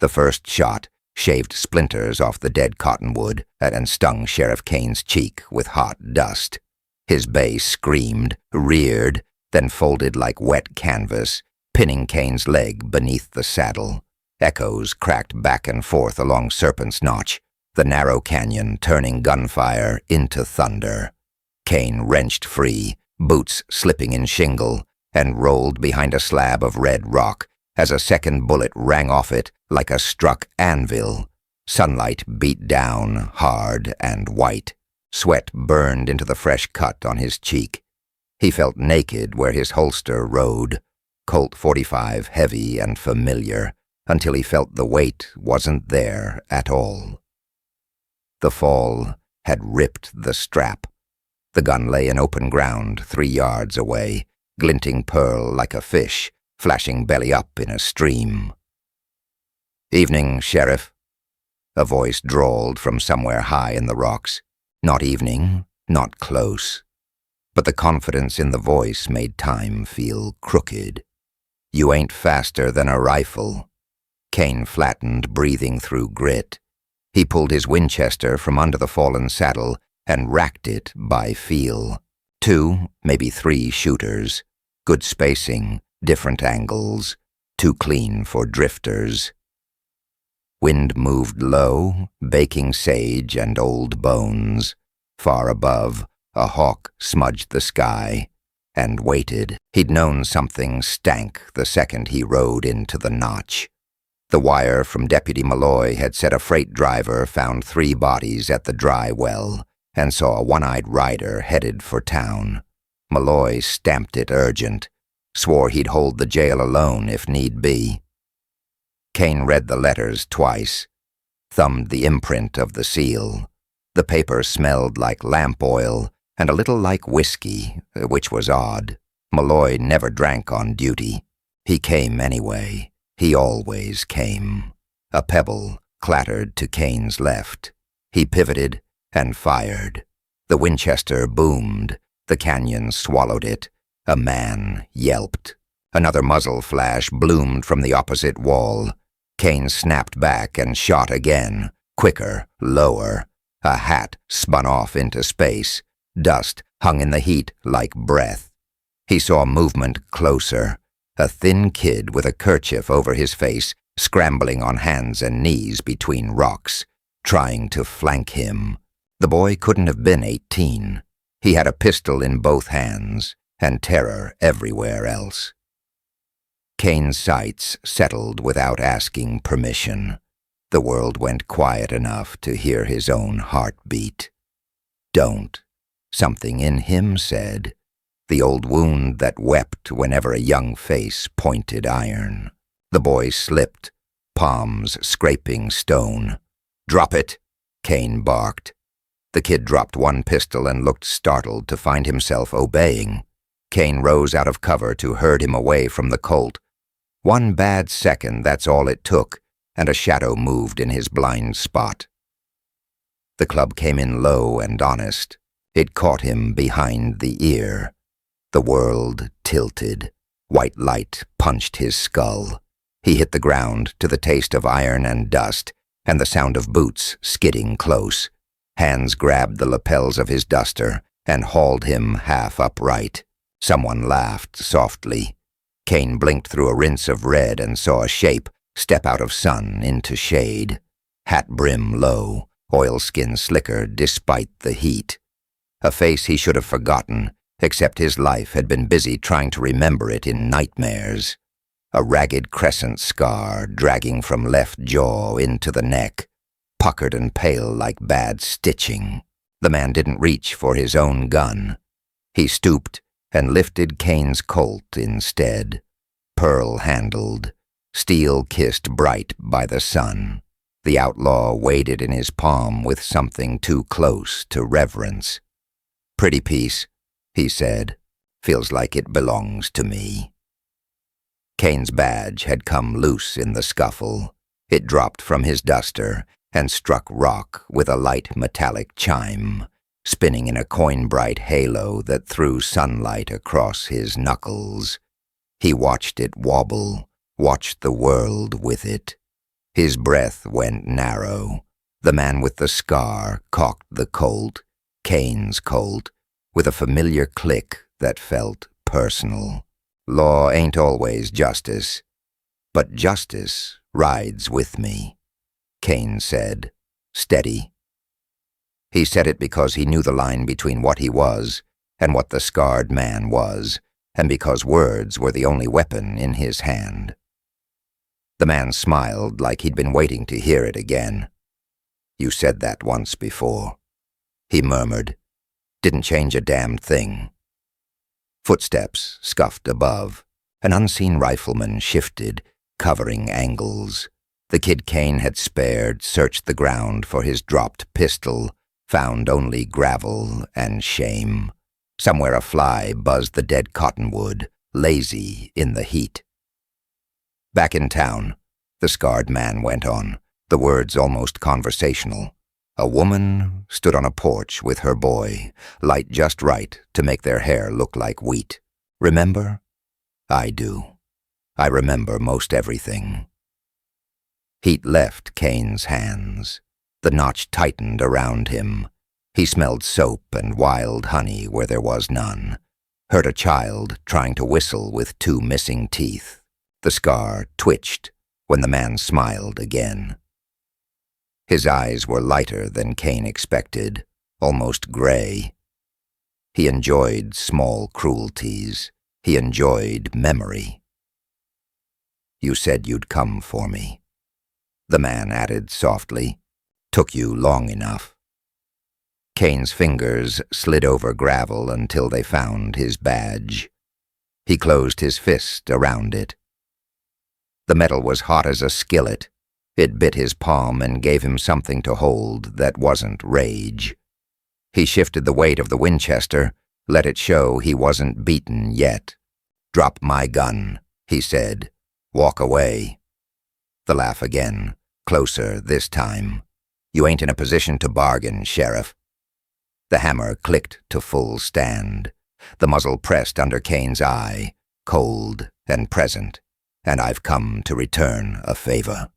The first shot shaved splinters off the dead cottonwood and stung Sheriff Kane's cheek with hot dust. His bay screamed, reared, then folded like wet canvas, pinning Kane's leg beneath the saddle. Echoes cracked back and forth along Serpent's Notch, the narrow canyon turning gunfire into thunder. Kane wrenched free, boots slipping in shingle, and rolled behind a slab of red rock as a second bullet rang off it like a struck anvil. Sunlight beat down, hard and white. Sweat burned into the fresh cut on his cheek. He felt naked where his holster rode, Colt .45 heavy and familiar, until he felt the weight wasn't there at all. The fall had ripped the strap. The gun lay in open ground 3 yards away, glinting pearl like a fish, flashing belly up in a stream. "Evening, Sheriff," a voice drawled from somewhere high in the rocks. Not evening, not close. But the confidence in the voice made time feel crooked. "You ain't faster than a rifle." Kane flattened, breathing through grit. He pulled his Winchester from under the fallen saddle and racked it by feel. 2, maybe 3 shooters. Good spacing, different angles, too clean for drifters. Wind moved low, baking sage and old bones. Far above, a hawk smudged the sky, and waited. He'd known something stank the second he rode into the notch. The wire from Deputy Malloy had said a freight driver found 3 bodies at the dry well and saw a one-eyed rider headed for town. Malloy stamped it urgent, swore he'd hold the jail alone if need be. Kane read the letters twice, thumbed the imprint of the seal. The paper smelled like lamp oil and a little like whiskey, which was odd. Malloy never drank on duty. He came anyway. He always came. A pebble clattered to Kane's left. He pivoted and fired. The Winchester boomed. The canyon swallowed it. A man yelped. Another muzzle flash bloomed from the opposite wall. Kane snapped back and shot again, quicker, lower. A hat spun off into space. Dust hung in the heat like breath. He saw movement closer. A thin kid with a kerchief over his face, scrambling on hands and knees between rocks, trying to flank him. The boy couldn't have been 18. He had a pistol in both hands, and terror everywhere else. Kane's sights settled without asking permission. The world went quiet enough to hear his own heartbeat. "Don't," something in him said. The old wound that wept whenever a young face pointed iron. The boy slipped, palms scraping stone. "Drop it," Kane barked. The kid dropped one pistol and looked startled to find himself obeying. Kane rose out of cover to herd him away from the Colt. 1 bad second, that's all it took, and a shadow moved in his blind spot. The club came in low and honest. It caught him behind the ear. The world tilted. White light punched his skull. He hit the ground to the taste of iron and dust, and the sound of boots skidding close. Hands grabbed the lapels of his duster and hauled him half upright. Someone laughed softly. Kane blinked through a rinse of red and saw a shape step out of sun into shade. Hat brim low, oilskin slicker despite the heat. A face he should have forgotten, except his life had been busy trying to remember it in nightmares. A ragged crescent scar dragging from left jaw into the neck, puckered and pale like bad stitching. The man didn't reach for his own gun. He stooped and lifted Kane's Colt instead, pearl-handled, steel-kissed bright by the sun. The outlaw weighed it in his palm with something too close to reverence. "Pretty piece," he said. "Feels like it belongs to me." Kane's badge had come loose in the scuffle. It dropped from his duster and struck rock with a light metallic chime, spinning in a coin-bright halo that threw sunlight across his knuckles. He watched it wobble, watched the world with it. His breath went narrow. The man with the scar cocked the Colt, Kane's Colt, with a familiar click that felt personal. Law ain't always justice, but justice rides with me, Kane said, steady. He said it because he knew the line between what he was and what the scarred man was, and because words were the only weapon in his hand. The man smiled like he'd been waiting to hear it again. You said that once before, he murmured. Didn't change a damn thing. Footsteps scuffed above. An unseen rifleman shifted, covering angles. The kid Kane had spared searched the ground for his dropped pistol, found only gravel and shame. Somewhere a fly buzzed the dead cottonwood, lazy in the heat. Back in town, the scarred man went on, the words almost conversational. A woman stood on a porch with her boy, light just right to make their hair look like wheat. Remember? I do. I remember most everything. Heat left Kane's hands. The notch tightened around him. He smelled soap and wild honey where there was none. Heard a child trying to whistle with two missing teeth. The scar twitched when the man smiled again. His eyes were lighter than Kane expected, almost gray. He enjoyed small cruelties. He enjoyed memory. You said you'd come for me, the man added softly. Took you long enough. Kane's fingers slid over gravel until they found his badge. He closed his fist around it. The metal was hot as a skillet. It bit his palm and gave him something to hold that wasn't rage. He shifted the weight of the Winchester, let it show he wasn't beaten yet. Drop my gun, he said. Walk away. The laugh again, closer this time. You ain't in a position to bargain, Sheriff. The hammer clicked to full stand. The muzzle pressed under Kane's eye, cold and present, and I've come to return a favor.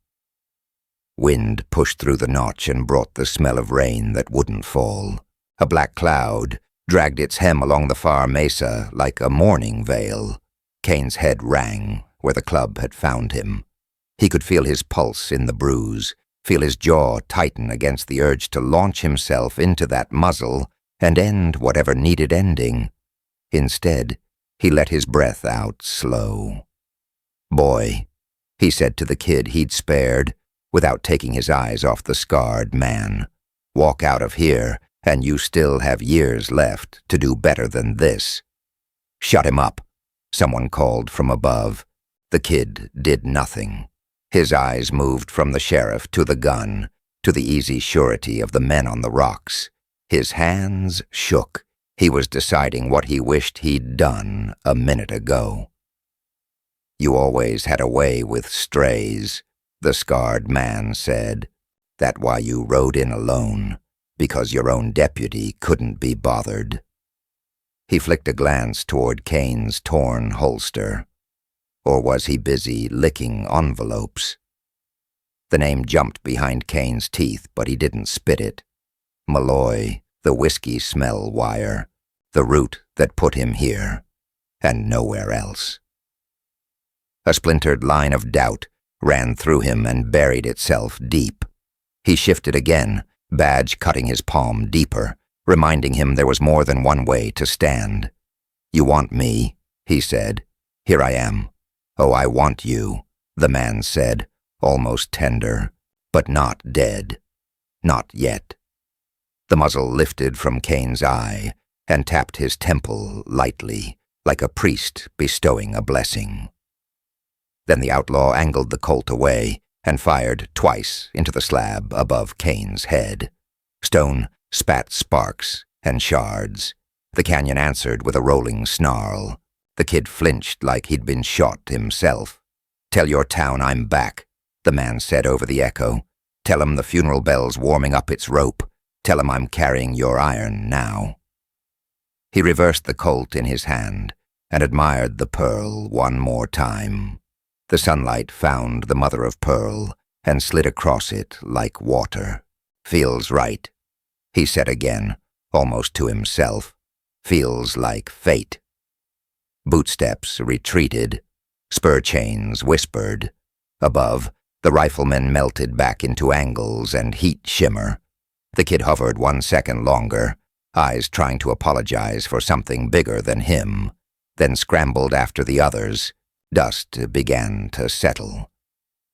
Wind pushed through the notch and brought the smell of rain that wouldn't fall. A black cloud dragged its hem along the far mesa like a mourning veil. Kane's head rang where the club had found him. He could feel his pulse in the bruise, feel his jaw tighten against the urge to launch himself into that muzzle and end whatever needed ending. Instead, he let his breath out slow. Boy, he said to the kid he'd spared, without taking his eyes off the scarred man. Walk out of here, and you still have years left to do better than this. Shut him up, someone called from above. The kid did nothing. His eyes moved from the sheriff to the gun, to the easy surety of the men on the rocks. His hands shook. He was deciding what he wished he'd done a minute ago. You always had a way with strays, the scarred man said. That why you rode in alone, because your own deputy couldn't be bothered. He flicked a glance toward Kane's torn holster. Or was he busy licking envelopes? The name jumped behind Kane's teeth, but he didn't spit it. Malloy, the whiskey smell wire, the route that put him here, and nowhere else. A splintered line of doubt ran through him and buried itself deep. He shifted again, badge cutting his palm deeper, reminding him there was more than one way to stand. You want me, he said. Here I am. Oh, I want you, the man said, almost tender, but not dead. Not yet. The muzzle lifted from Kane's eye and tapped his temple lightly, like a priest bestowing a blessing. Then the outlaw angled the Colt away and fired twice into the slab above Kane's head. Stone spat sparks and shards. The canyon answered with a rolling snarl. The kid flinched like he'd been shot himself. Tell your town I'm back, the man said over the echo. Tell 'em the funeral bell's warming up its rope. Tell 'em I'm carrying your iron now. He reversed the Colt in his hand and admired the pearl one more time. The sunlight found the mother of pearl and slid across it like water. "Feels right," he said again, almost to himself. "Feels like fate." Bootsteps retreated. Spur chains whispered. Above, the riflemen melted back into angles and heat shimmer. The kid hovered 1 second longer, eyes trying to apologize for something bigger than him, then scrambled after the others. Dust began to settle.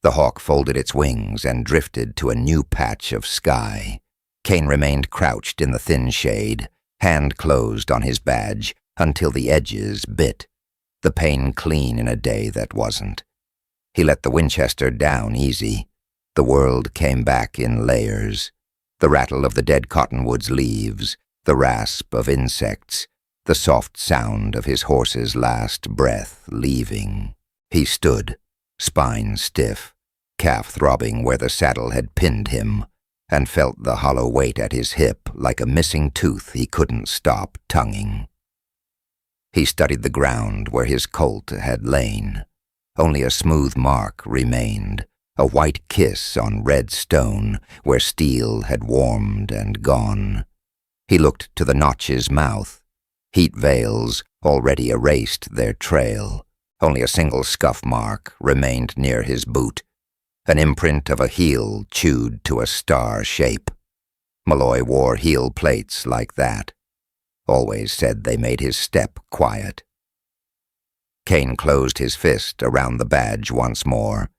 The hawk folded its wings and drifted to a new patch of sky. Kane remained crouched in the thin shade, hand closed on his badge until the edges bit, the pain clean in a day that wasn't. He let the Winchester down easy. The world came back in layers. The rattle of the dead cottonwood's leaves, the rasp of insects, the soft sound of his horse's last breath leaving. He stood, spine stiff, calf throbbing where the saddle had pinned him, and felt the hollow weight at his hip like a missing tooth he couldn't stop tonguing. He studied the ground where his colt had lain. Only a smooth mark remained, a white kiss on red stone where steel had warmed and gone. He looked to the notch's mouth. Heat veils already erased their trail. Only a single scuff mark remained near his boot, an imprint of a heel chewed to a star shape. Malloy wore heel plates like that. Always said they made his step quiet. Kane closed his fist around the badge once more,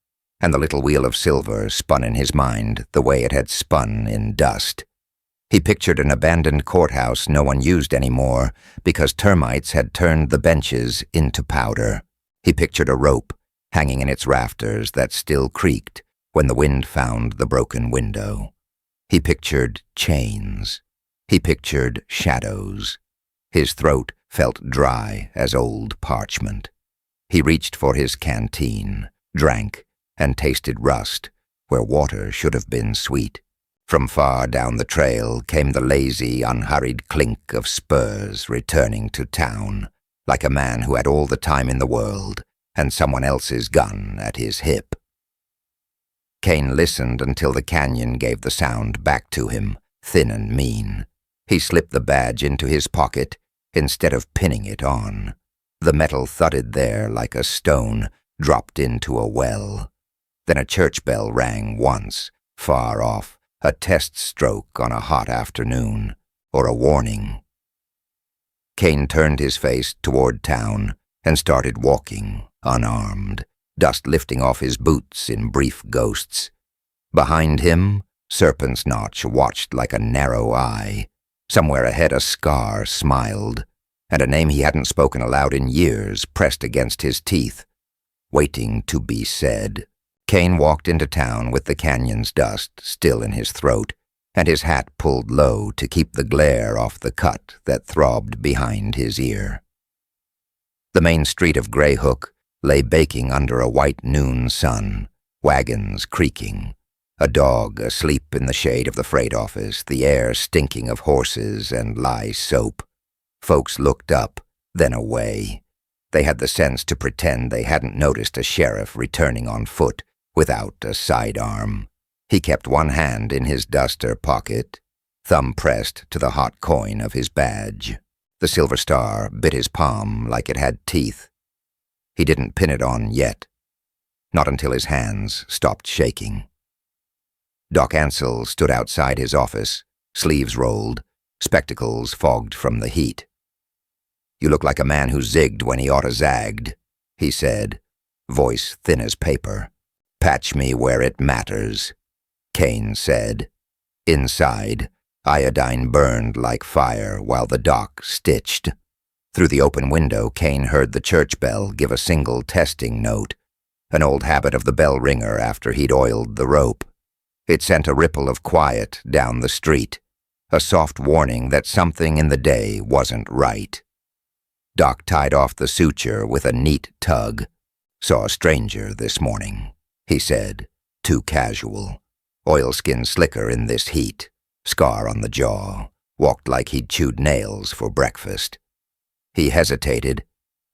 and the little wheel of silver spun in his mind the way it had spun in dust. He pictured an abandoned courthouse no one used anymore because termites had turned the benches into powder. He pictured a rope hanging in its rafters that still creaked when the wind found the broken window. He pictured chains. He pictured shadows. His throat felt dry as old parchment. He reached for his canteen, drank, and tasted rust where water should have been sweet. From far down the trail came the lazy, unhurried clink of spurs returning to town, like a man who had all the time in the world and someone else's gun at his hip. Kane listened until the canyon gave the sound back to him, thin and mean. He slipped the badge into his pocket instead of pinning it on. The metal thudded there like a stone dropped into a well. Then a church bell rang once, far off, a test stroke on a hot afternoon, or a warning. Kane turned his face toward town and started walking, unarmed, dust lifting off his boots in brief ghosts. Behind him, Serpent's Notch watched like a narrow eye. Somewhere ahead a scar smiled, and a name he hadn't spoken aloud in years pressed against his teeth, waiting to be said. Kane walked into town with the canyon's dust still in his throat, and his hat pulled low to keep the glare off the cut that throbbed behind his ear. The main street of Greyhook lay baking under a white noon sun, wagons creaking, a dog asleep in the shade of the freight office, the air stinking of horses and lye soap. Folks looked up, then away. They had the sense to pretend they hadn't noticed a sheriff returning on foot without a sidearm. He kept one hand in his duster pocket, thumb pressed to the hot coin of his badge. The silver star bit his palm like it had teeth. He didn't pin it on yet, not until his hands stopped shaking. Doc Ansel stood outside his office, sleeves rolled, spectacles fogged from the heat. "You look like a man who zigged when he oughta zagged," he said, voice thin as paper. "Patch me where it matters," Kane said. Inside, iodine burned like fire while the doc stitched. Through the open window, Kane heard the church bell give a single testing note, an old habit of the bell ringer after he'd oiled the rope. It sent a ripple of quiet down the street, a soft warning that something in the day wasn't right. Doc tied off the suture with a neat tug. "Saw a stranger this morning," he said, too casual. Oilskin slicker in this heat, scar on the jaw, walked like he'd chewed nails for breakfast. He hesitated,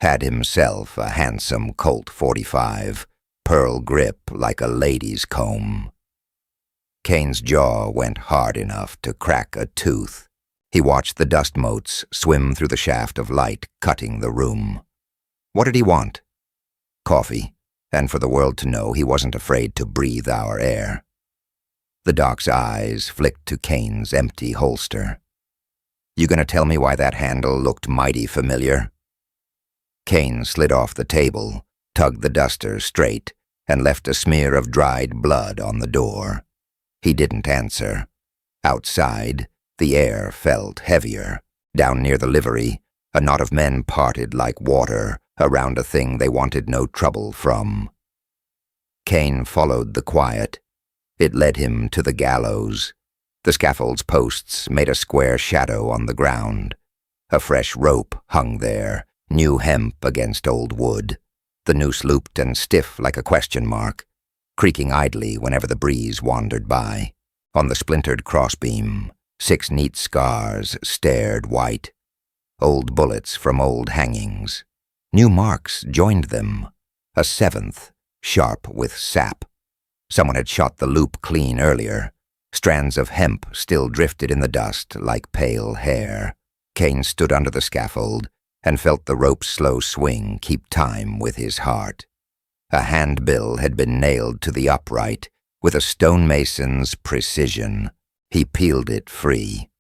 had himself a handsome Colt 45, pearl grip like a lady's comb. Kane's jaw went hard enough to crack a tooth. He watched the dust motes swim through the shaft of light cutting the room. What did he want? Coffee, and for the world to know he wasn't afraid to breathe our air. The doc's eyes flicked to Kane's empty holster. You gonna tell me why that handle looked mighty familiar? Kane slid off the table, tugged the duster straight, and left a smear of dried blood on the door. He didn't answer. Outside, the air felt heavier. Down near the livery, a knot of men parted like water around a thing they wanted no trouble from. Kane followed the quiet. It led him to the gallows. The scaffold's posts made a square shadow on the ground. A fresh rope hung there, new hemp against old wood. The noose looped and stiff like a question mark, creaking idly whenever the breeze wandered by. On the splintered crossbeam, 6 neat scars stared white. Old bullets from old hangings. New marks joined them. A 7th, sharp with sap. Someone had shot the loop clean earlier. Strands of hemp still drifted in the dust like pale hair. Kane stood under the scaffold and felt the rope's slow swing keep time with his heart. A handbill had been nailed to the upright with a stonemason's precision. He peeled it free.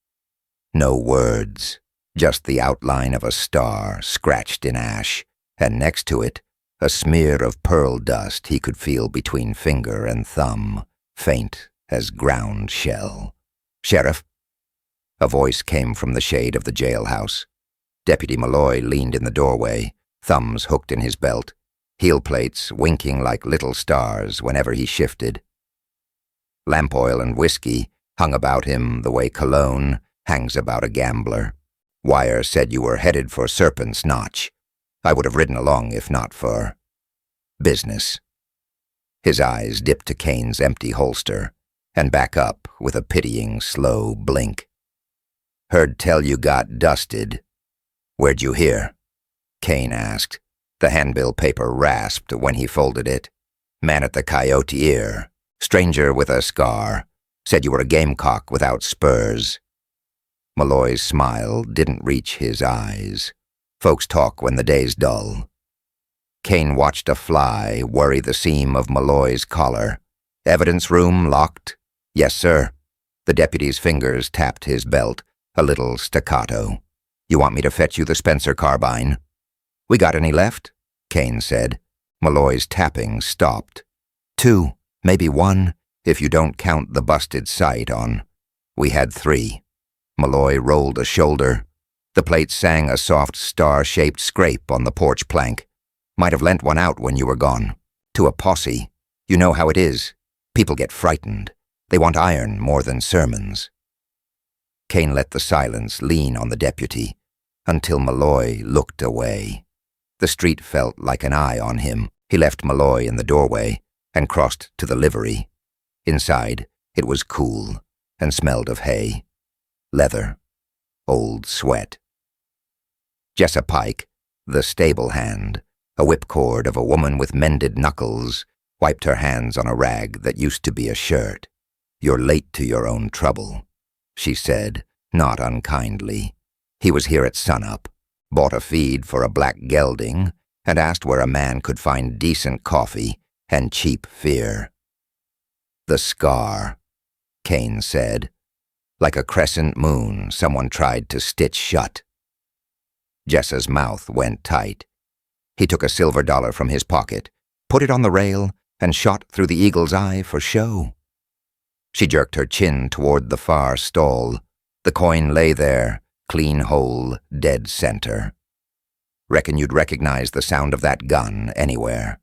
No words, just the outline of a star scratched in ash, and next to it, a smear of pearl dust he could feel between finger and thumb, faint as ground shell. Sheriff? A voice came from the shade of the jailhouse. Deputy Malloy leaned in the doorway, thumbs hooked in his belt, heel plates winking like little stars whenever he shifted. Lamp oil and whiskey hung about him the way cologne hangs about a gambler. Wire said you were headed for Serpent's Notch. I would have ridden along if not for business. His eyes dipped to Kane's empty holster and back up with a pitying, slow blink. Heard tell you got dusted. Where'd you hear? Kane asked. The handbill paper rasped when he folded it. Man at the Coyote Ear. Stranger with a scar. Said you were a gamecock without spurs. Malloy's smile didn't reach his eyes. Folks talk when the day's dull. Kane watched a fly worry the seam of Malloy's collar. Evidence room locked? Yes, sir. The deputy's fingers tapped his belt, a little staccato. You want me to fetch you the Spencer carbine? We got any left? Kane said. Malloy's tapping stopped. 2, maybe 1, if you don't count the busted sight on. We had 3. Malloy rolled a shoulder. The plate sang a soft star-shaped scrape on the porch plank. Might have lent one out when you were gone. To a posse. You know how it is. People get frightened. They want iron more than sermons. Kane let the silence lean on the deputy until Malloy looked away. The street felt like an eye on him. He left Malloy in the doorway and crossed to the livery. Inside, it was cool and smelled of hay, leather, old sweat. Jessa Pike, the stable hand, a whipcord of a woman with mended knuckles, wiped her hands on a rag that used to be a shirt. You're late to your own trouble, she said, not unkindly. He was here at sunup, bought a feed for a black gelding, and asked where a man could find decent coffee and cheap fear. The scar, Kane said. Like a crescent moon someone tried to stitch shut. Jessa's mouth went tight. He took a silver dollar from his pocket, put it on the rail, and shot through the eagle's eye for show. She jerked her chin toward the far stall. The coin lay there, clean hole, dead center. Reckon you'd recognize the sound of that gun anywhere.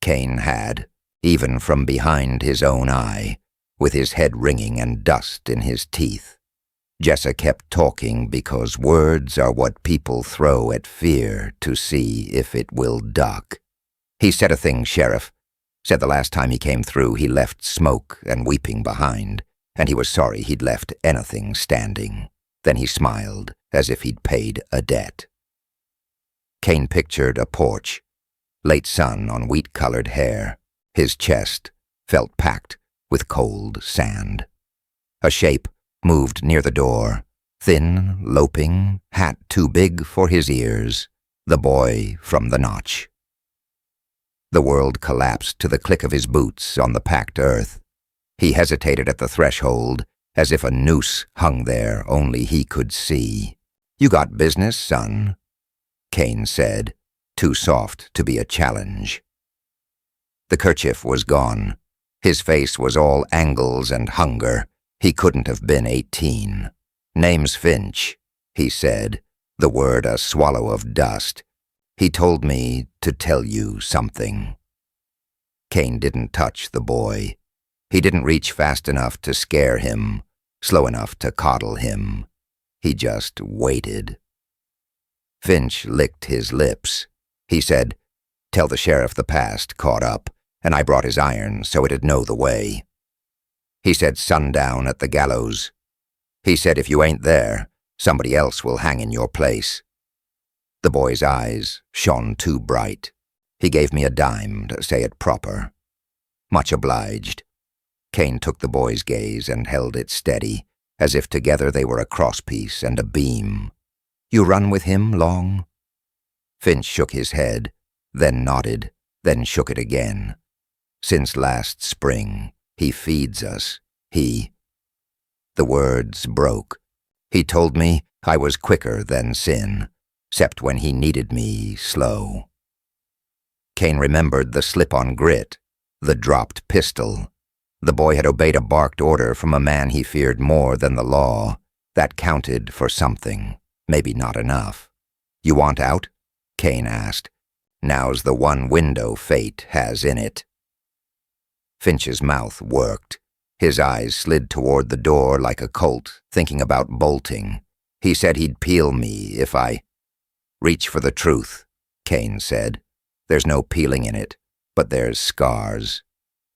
Kane had, even from behind his own eye, with his head ringing and dust in his teeth. Jessa kept talking because words are what people throw at fear to see if it will duck. He said a thing, Sheriff. Said the last time he came through he left smoke and weeping behind, and he was sorry he'd left anything standing. Then he smiled, as if he'd paid a debt. Kane pictured a porch. late sun on wheat-colored hair. His chest felt packed with cold sand. A shape moved near the door, thin, loping, hat too big for his ears, the boy from the notch. The world collapsed to the click of his boots on the packed earth. He hesitated at the threshold, as if a noose hung there only he could see. "You got business, son?" Kane said, too soft to be a challenge. The kerchief was gone. His face was all angles and hunger. He couldn't have been 18. "Name's Finch," he said, the word a swallow of dust. "He told me to tell you something." Kane didn't touch the boy. He didn't reach fast enough to scare him, slow enough to coddle him. He just waited. Finch licked his lips. He said, "Tell the sheriff the past caught up, and I brought his iron so it'd know the way." He said sundown at the gallows. He said if you ain't there, somebody else will hang in your place. The boy's eyes shone too bright. He gave me a dime to say it proper. "Much obliged." Kane took the boy's gaze and held it steady, as if together they were a crosspiece and a beam. "You run with him long?" Finch shook his head, then nodded, then shook it again. "Since last spring, he feeds us. The words broke. "He told me I was quicker than sin, 'cept when he needed me slow." Kane remembered the slip-on grit, the dropped pistol. The boy had obeyed a barked order from a man he feared more than the law. That counted for something, maybe not enough. "You want out?" Kane asked. "Now's the one window fate has in it." Finch's mouth worked. His eyes slid toward the door like a colt thinking about bolting. He said he'd peel me if I... "Reach for the truth," Kane said. "There's no peeling in it, but there's scars.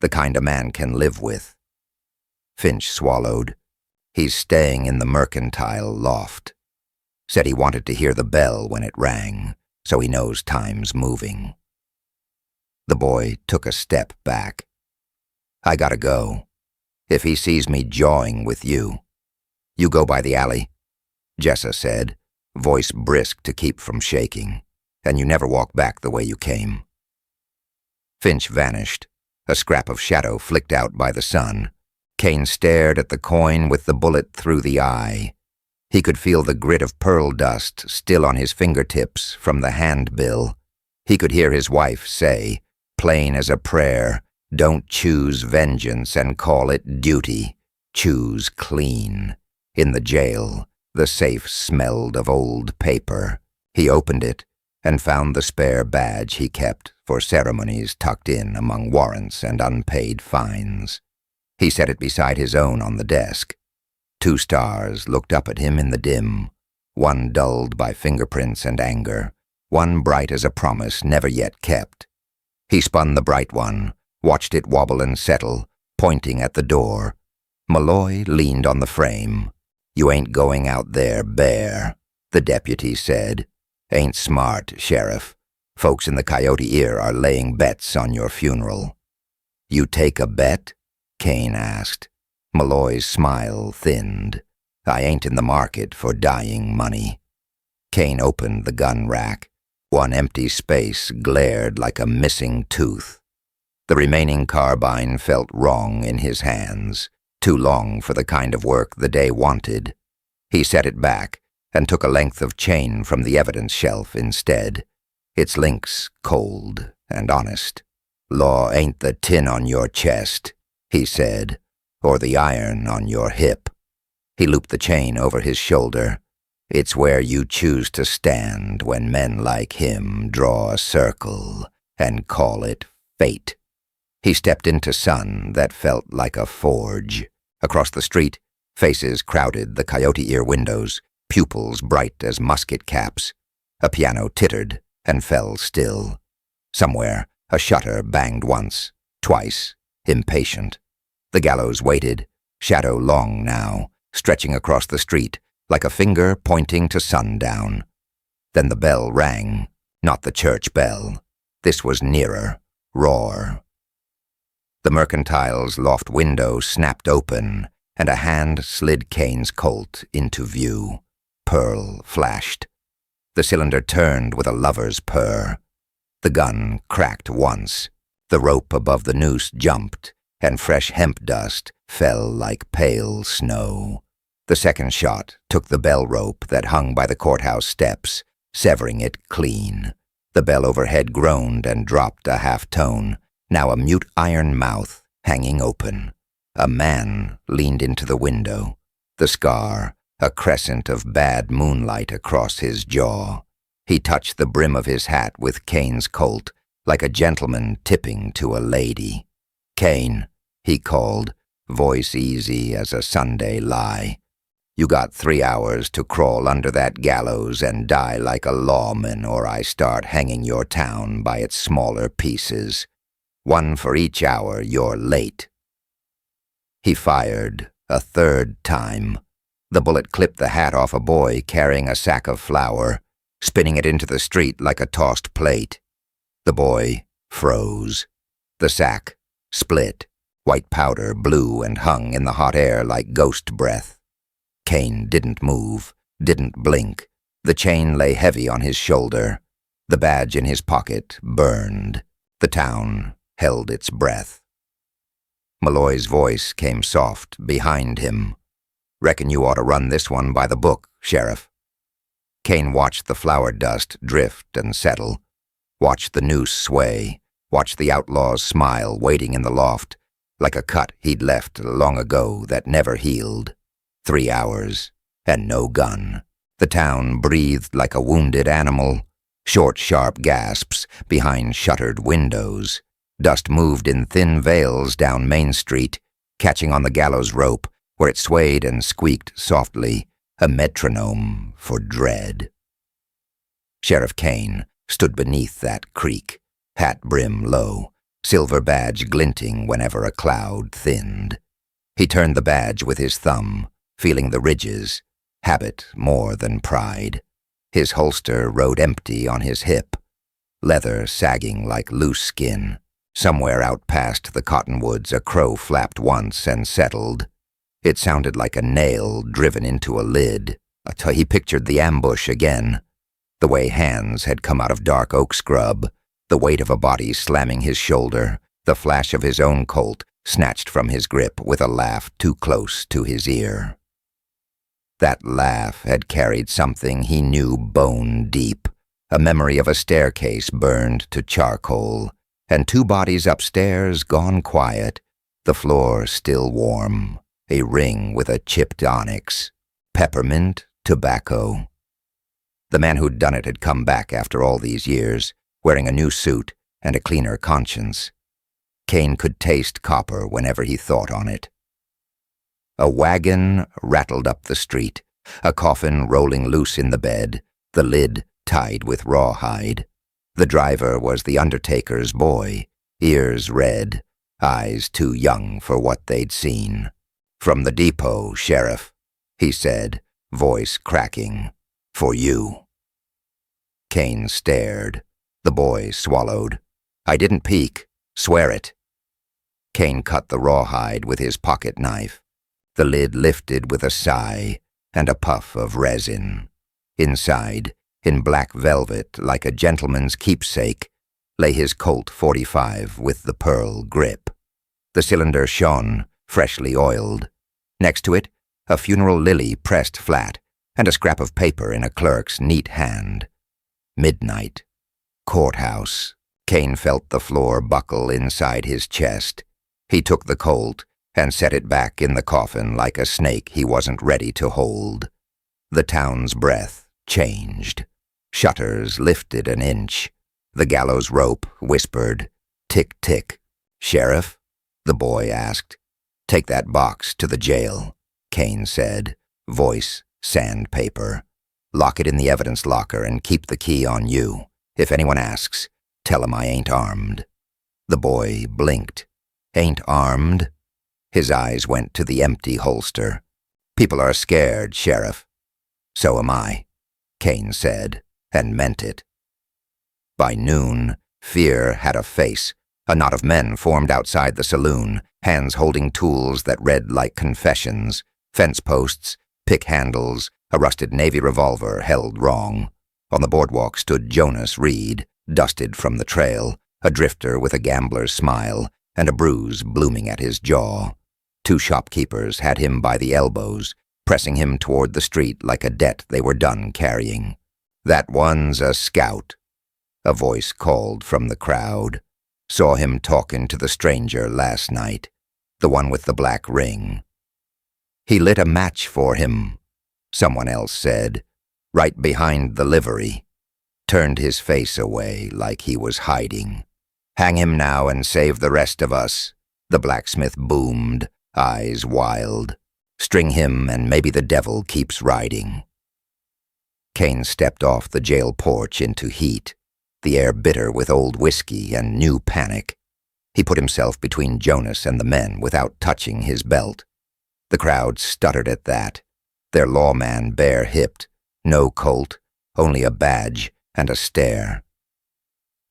The kind a man can live with." Finch swallowed. "He's staying in the mercantile loft. Said he wanted to hear the bell when it rang, so he knows time's moving." The boy took a step back. "I gotta go. If he sees me jawing with you." "You go by the alley," Jessa said, voice brisk to keep from shaking. "And you never walk back the way you came." Finch vanished. A scrap of shadow flicked out by the sun. Kane stared at the coin with the bullet through the eye. He could feel the grit of pearl dust still on his fingertips from the handbill. He could hear his wife say, plain as a prayer, "Don't choose vengeance and call it duty. Choose clean." In the jail, the safe smelled of old paper. He opened it and found the spare badge he kept for ceremonies tucked in among warrants and unpaid fines. He set it beside his own on the desk. 2 stars looked up at him in the dim, one dulled by fingerprints and anger, one bright as a promise never yet kept. He spun the bright one, watched it wobble and settle, pointing at the door. Malloy leaned on the frame. "You ain't going out there bare," the deputy said. "Ain't smart, Sheriff. Folks in the Coyote Ear are laying bets on your funeral." "You take a bet?" Kane asked. Malloy's smile thinned. "I ain't in the market for dying money." Kane opened the gun rack. One empty space glared like a missing tooth. The remaining carbine felt wrong in his hands, too long for the kind of work the day wanted. He set it back and took a length of chain from the evidence shelf instead, its links cold and honest. "Law ain't the tin on your chest," he said, "or the iron on your hip." He looped the chain over his shoulder. "It's where you choose to stand when men like him draw a circle and call it fate." He stepped into sun that felt like a forge. Across the street, faces crowded the Coyote Ear windows, pupils bright as musket caps. A piano tittered and fell still. Somewhere, a shutter banged once, twice, impatient. The gallows waited, shadow long now, stretching across the street, like a finger pointing to sundown. Then the bell rang, not the church bell, This was nearer, raw. The mercantile's loft window snapped open, and a hand slid Kane's Colt into view. Pearl flashed. The cylinder turned with a lover's purr. The gun cracked once. The rope above the noose jumped, and fresh hemp dust fell like pale snow. The second shot took the bell rope that hung by the courthouse steps, severing it clean. The bell overhead groaned and dropped a half-tone, now a mute iron mouth hanging open. A man leaned into the window, the scar a crescent of bad moonlight across his jaw. He touched the brim of his hat with Kane's Colt, like a gentleman tipping to a lady. "Kane," he called, voice easy as a Sunday lie. "You got 3 hours to crawl under that gallows and die like a lawman, or I start hanging your town by its smaller pieces. 1 for each hour you're late." He fired a third time. The bullet clipped the hat off a boy carrying a sack of flour, spinning it into the street like a tossed plate. The boy froze. The sack split. White powder blew and hung in the hot air like ghost breath. Kane didn't move, didn't blink. The chain lay heavy on his shoulder. The badge in his pocket burned. The town held its breath. Malloy's voice came soft behind him. "Reckon you ought to run this one by the book, Sheriff." Kane watched the flour dust drift and settle, watched the noose sway, watched the outlaws smile waiting in the loft, like a cut he'd left long ago that never healed. 3 hours, and no gun. The town breathed like a wounded animal, short, sharp gasps behind shuttered windows. Dust moved in thin veils down Main Street, catching on the gallows rope, where it swayed and squeaked softly, a metronome for dread. Sheriff Kane stood beneath that creek, hat brim low, silver badge glinting whenever a cloud thinned. He turned the badge with his thumb, feeling the ridges, habit more than pride. His holster rode empty on his hip, leather sagging like loose skin. Somewhere out past the cottonwoods a crow flapped once and settled. It sounded like a nail driven into a lid. He pictured the ambush again, the way hands had come out of dark oak scrub, the weight of a body slamming his shoulder, the flash of his own Colt snatched from his grip with a laugh too close to his ear. That laugh had carried something he knew bone deep, a memory of a staircase burned to charcoal, and 2 bodies upstairs gone quiet, the floor still warm, a ring with a chipped onyx, peppermint tobacco. The man who'd done it had come back after all these years, wearing a new suit and a cleaner conscience. Kane could taste copper whenever he thought on it. A wagon rattled up the street, a coffin rolling loose in the bed, the lid tied with rawhide. The driver was the undertaker's boy, ears red, eyes too young for what they'd seen. "From the depot, Sheriff," he said, voice cracking. "For you." Kane stared. The boy swallowed. "I didn't peek. Swear it." Kane cut the rawhide with his pocket knife. The lid lifted with a sigh and a puff of resin. Inside, in black velvet like a gentleman's keepsake, lay his Colt .45 with the pearl grip. The cylinder shone, freshly oiled. Next to it, a funeral lily pressed flat, and a scrap of paper in a clerk's neat hand. Midnight. Courthouse. Kane felt the floor buckle inside his chest. He took the Colt and set it back in the coffin like a snake he wasn't ready to hold. The town's breath changed. Shutters lifted an inch. The gallows rope whispered, "Tick, tick." "Sheriff?" the boy asked. "Take that box to the jail," Kane said, voice sandpaper. "Lock it in the evidence locker and keep the key on you. If anyone asks, tell 'em I ain't armed." The boy blinked. "Ain't armed?" His eyes went to the empty holster. "People are scared, Sheriff." "So am I," Kane said, and meant it. By noon, Fear had a face. A knot of men formed outside the saloon, hands holding tools that read like confessions, fence posts, pick handles, a rusted Navy revolver held wrong. On the boardwalk stood Jonas Reed, dusted from the trail, a drifter with a gambler's smile and a bruise blooming at his jaw. Two shopkeepers had him by the elbows, pressing him toward the street like a debt they were done carrying. "That one's a scout," a voice called from the crowd. "Saw him talking to the stranger last night, the one with the black ring." "He lit a match for him," someone else said, "right behind the livery. Turned his face away like he was hiding. Hang him now and save the rest of us," the blacksmith boomed, eyes wild. "String him and maybe the devil keeps riding." Kane stepped off the jail porch into heat, the air bitter with old whiskey and new panic. He put himself between Jonas and the men without touching his belt. The crowd stuttered at that, their lawman bare-hipped, no colt, only a badge and a stare.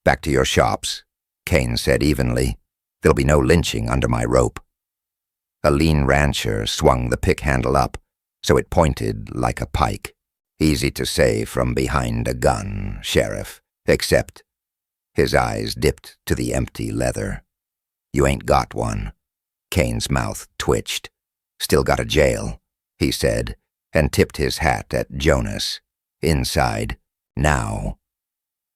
"Back to your shops," Kane said evenly. "There'll be no lynching under my rope." A lean rancher swung the pick handle up, so it pointed like a pike. "Easy to say from behind a gun, Sheriff, except—" His eyes dipped to the empty leather. "You ain't got one." Kane's mouth twitched. "Still got a jail," he said, and tipped his hat at Jonas. "Inside, now."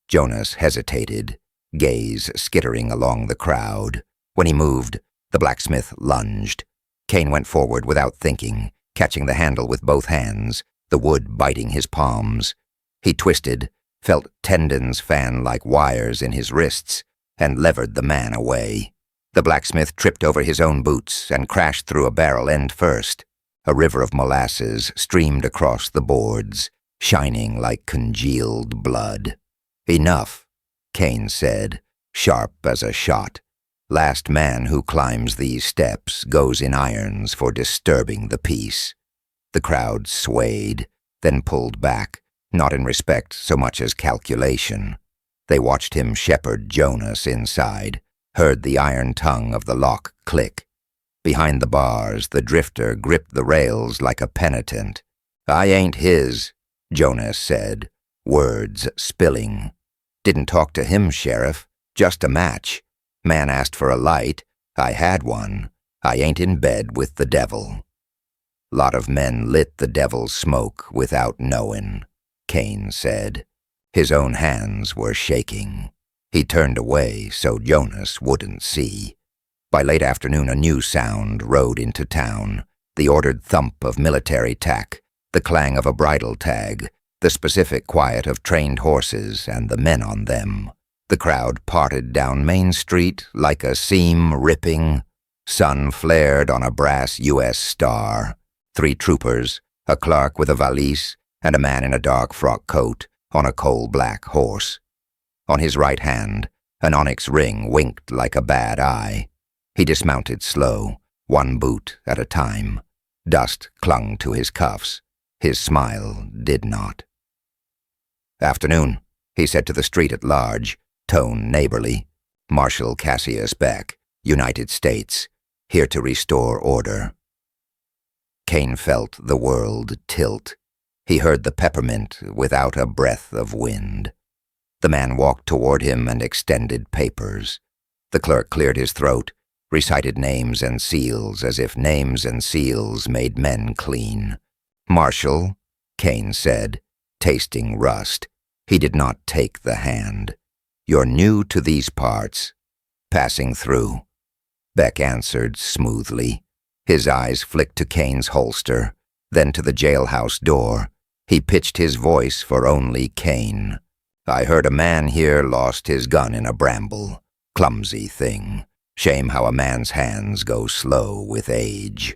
Jonas hesitated, gaze skittering along the crowd. When he moved, the blacksmith lunged. Kane went forward without thinking, catching the handle with both hands, the wood biting his palms. He twisted, felt tendons fan like wires in his wrists, and levered the man away. The blacksmith tripped over his own boots and crashed through a barrel end first. A river of molasses streamed across the boards, shining like congealed blood. "Enough," Kane said, sharp as a shot. "Last man who climbs these steps goes in irons for disturbing the peace." The crowd swayed, then pulled back, not in respect so much as calculation. They watched him shepherd Jonas inside, heard the iron tongue of the lock click. Behind the bars, the drifter gripped the rails like a penitent. "I ain't his," Jonas said, words spilling. "Didn't talk to him, Sheriff. Just a match. Man asked for a light. I had one. I ain't in bed with the devil." "Lot of men lit the devil's smoke without knowin'," Kane said. His own hands were shaking. He turned away so Jonas wouldn't see. By late afternoon, a new sound rode into town, the ordered thump of military tack, the clang of a bridle tag, the specific quiet of trained horses and the men on them. The crowd parted down Main Street like a seam ripping. Sun flared on a brass U.S. star. 3 troopers, a clerk with a valise, and a man in a dark frock coat on a coal-black horse. On his right hand, an onyx ring winked like a bad eye. He dismounted slow, one boot at a time. Dust clung to his cuffs. His smile did not. "Afternoon," he said to the street at large, tone neighborly. "Marshal Cassius Beck, United States, here to restore order." Kane felt the world tilt. He heard the peppermint without a breath of wind. The man walked toward him and extended papers. The clerk cleared his throat, recited names and seals as if names and seals made men clean. "Marshal," Kane said, tasting rust. He did not take the hand. "You're new to these parts." "Passing through," Beck answered smoothly. His eyes flicked to Kane's holster, then to the jailhouse door. He pitched his voice for only Kane. "I heard a man here lost his gun in a bramble. Clumsy thing. Shame how a man's hands go slow with age."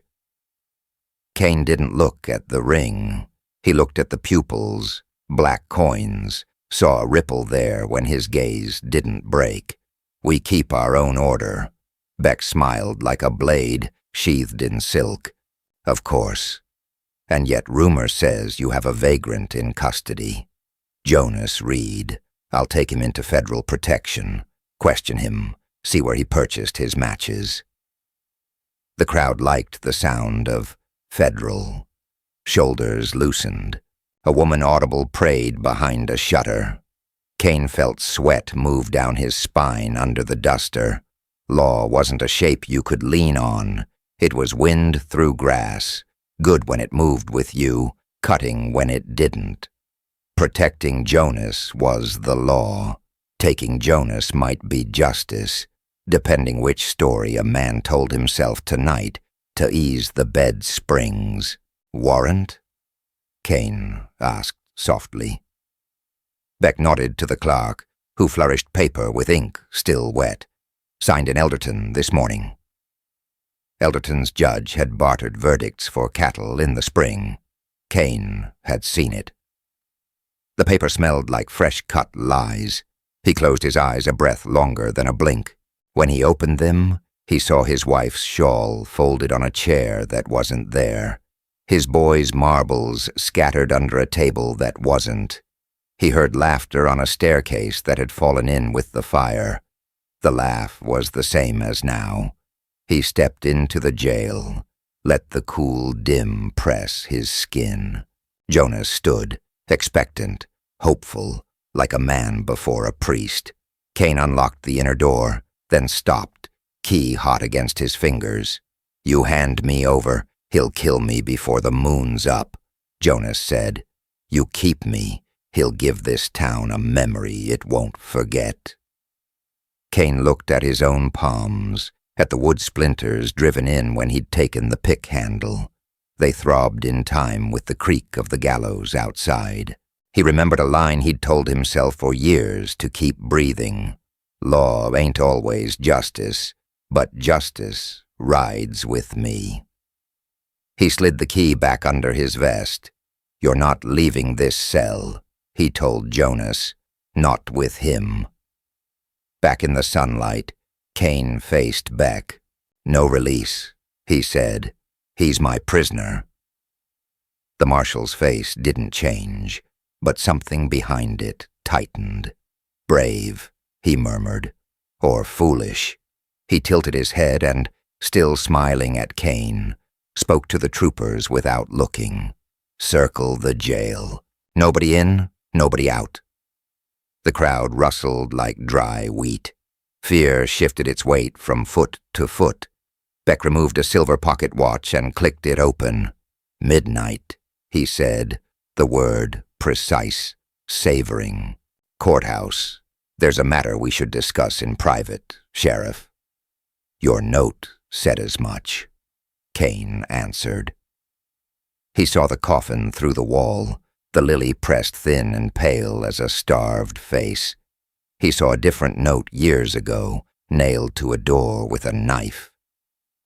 Kane didn't look at the ring. He looked at the pupils, black coins, saw a ripple there when his gaze didn't break. "We keep our own order." Beck smiled like a blade sheathed in silk. "Of course. And yet rumor says you have a vagrant in custody. Jonas Reed. I'll take him into federal protection. question him, see where he purchased his matches. The crowd liked the sound of federal. Shoulders loosened. A woman audible prayed behind a shutter. Kane felt sweat move down his spine under the duster. Law wasn't a shape you could lean on. It was wind through grass, good when it moved with you, cutting when it didn't. Protecting Jonas was the law. Taking Jonas might be justice, depending which story a man told himself tonight to ease the bed springs. Warrant? Kane asked softly. Beck nodded to the clerk, who flourished paper with ink still wet. Signed in Elderton this morning. Elderton's judge had bartered verdicts for cattle in the spring. Kane had seen it. The paper smelled like fresh-cut lies. He closed his eyes a breath longer than a blink. When he opened them, he saw his wife's shawl folded on a chair that wasn't there. His boy's marbles scattered under a table that wasn't. He heard laughter on a staircase that had fallen in with the fire. The laugh was the same as now. He stepped into the jail, let the cool dim press his skin. Jonas stood, expectant, hopeful, like a man before a priest. Kane unlocked the inner door, then stopped, key hot against his fingers. You hand me over, he'll kill me before the moon's up, Jonas said. You keep me, he'll give this town a memory it won't forget. Kane looked at his own palms, at the wood splinters driven in when he'd taken the pick handle. They throbbed in time with the creak of the gallows outside. He remembered a line he'd told himself for years to keep breathing. Law ain't always justice, but justice rides with me. He slid the key back under his vest. You're not leaving this cell, he told Jonas. Not with him. Back in the sunlight, Kane faced Beck. No release, he said. He's my prisoner. The marshal's face didn't change, but something behind it tightened. Brave, he murmured, or foolish. He tilted his head and, still smiling at Kane, spoke to the troopers without looking. Circle the jail. Nobody in, nobody out. The crowd rustled like dry wheat. Fear shifted its weight from foot to foot. Beck removed a silver pocket watch and clicked it open. Midnight, he said, the word precise, savoring. Courthouse. There's a matter we should discuss in private, Sheriff. Your note said as much, Kane answered. He saw the coffin through the wall, the lily pressed thin and pale as a starved face. He saw a different note years ago, nailed to a door with a knife.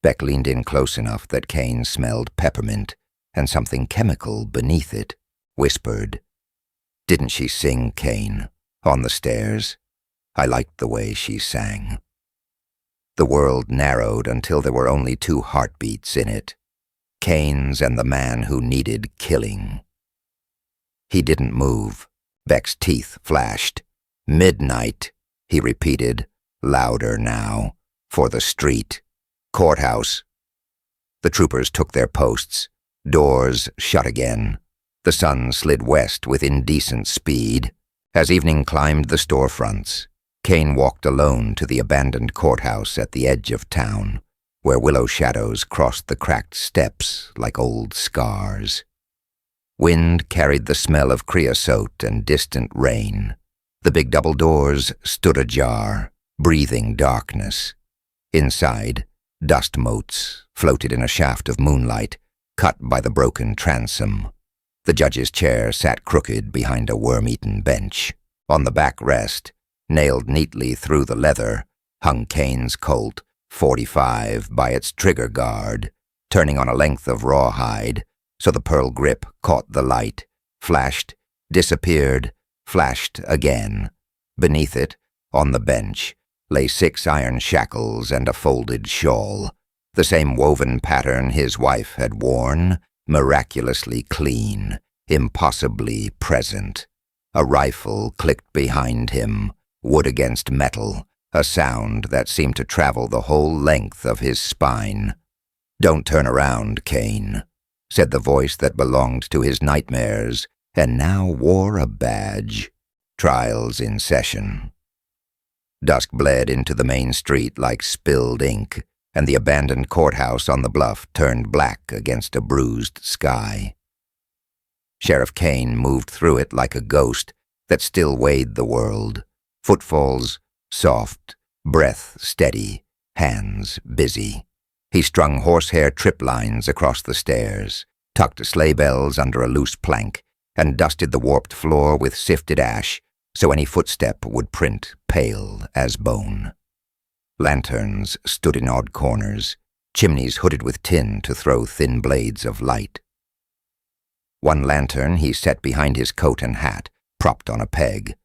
Beck leaned in close enough that Kane smelled peppermint and something chemical beneath it, whispered, Didn't she sing, Kane, on the stairs? I liked the way she sang. The world narrowed until there were only two heartbeats in it, Kane's and the man who needed killing. He didn't move. Beck's teeth flashed. Midnight, he repeated, louder now, for the street. Courthouse. The troopers took their posts. Doors shut again. The sun slid west with indecent speed. As evening climbed the storefronts, Kane walked alone to the abandoned courthouse at the edge of town, where willow shadows crossed the cracked steps like old scars. Wind carried the smell of creosote and distant rain. The big double doors stood ajar, breathing darkness. Inside, dust motes floated in a shaft of moonlight, cut by the broken transom. The judge's chair sat crooked behind a worm-eaten bench. On the backrest, nailed neatly through the leather, hung Kane's Colt, .45 by its trigger guard, turning on a length of rawhide, so the pearl grip caught the light, flashed, disappeared, flashed again. Beneath it, on the bench, lay 6 iron shackles and a folded shawl, the same woven pattern his wife had worn, miraculously clean, impossibly present. A rifle clicked behind him, wood against metal, a sound that seemed to travel the whole length of his spine. "Don't turn around, Kane," said the voice that belonged to his nightmares and now wore a badge. Trials in session. Dusk bled into the main street like spilled ink, and the abandoned courthouse on the bluff turned black against a bruised sky. Sheriff Kane moved through it like a ghost that still weighed the world. Footfalls soft, breath steady, hands busy. He strung horsehair trip lines across the stairs, tucked sleigh bells under a loose plank, and dusted the warped floor with sifted ash so any footstep would print pale as bone. Lanterns stood in odd corners, chimneys hooded with tin to throw thin blades of light. One lantern he set behind his coat and hat, propped on a peg.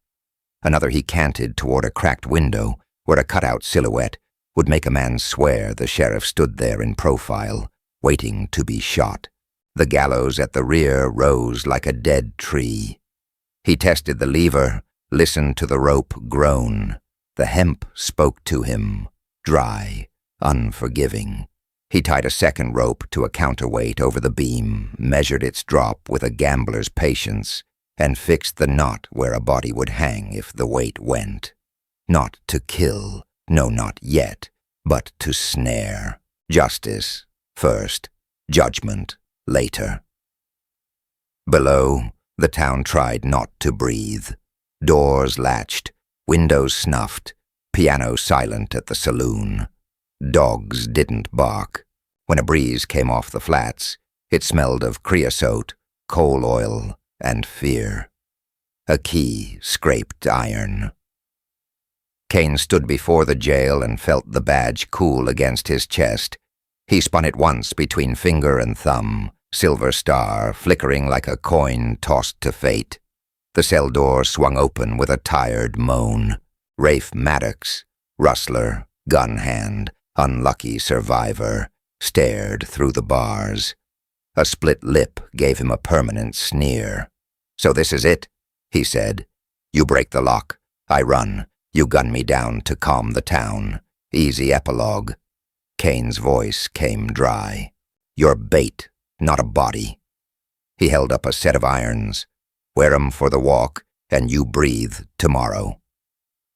Another he canted toward a cracked window where a cutout silhouette would make a man swear the sheriff stood there in profile, waiting to be shot. The gallows at the rear rose like a dead tree. He tested the lever, listened to the rope groan. The hemp spoke to him, dry, unforgiving. He tied a second rope to a counterweight over the beam, measured its drop with a gambler's patience, and fixed the knot where a body would hang if the weight went. Not to kill, no, not yet, but to snare. Justice first, judgment later. Below, the town tried not to breathe. Doors latched, windows snuffed, piano silent at the saloon. Dogs didn't bark. When a breeze came off the flats, it smelled of creosote, coal oil, and fear. A key scraped iron. Kane stood before the jail and felt the badge cool against his chest. He spun it once between finger and thumb, silver star flickering like a coin tossed to fate. The cell door swung open with a tired moan. Rafe Maddox, rustler, gun hand, unlucky survivor, stared through the bars. A split lip gave him a permanent sneer. "So this is it," he said. "You break the lock. I run. You gun me down to calm the town. Easy epilogue." Kane's voice came dry. "You're bait, not a body." He held up a set of irons. "Wear 'em for the walk, and you breathe tomorrow."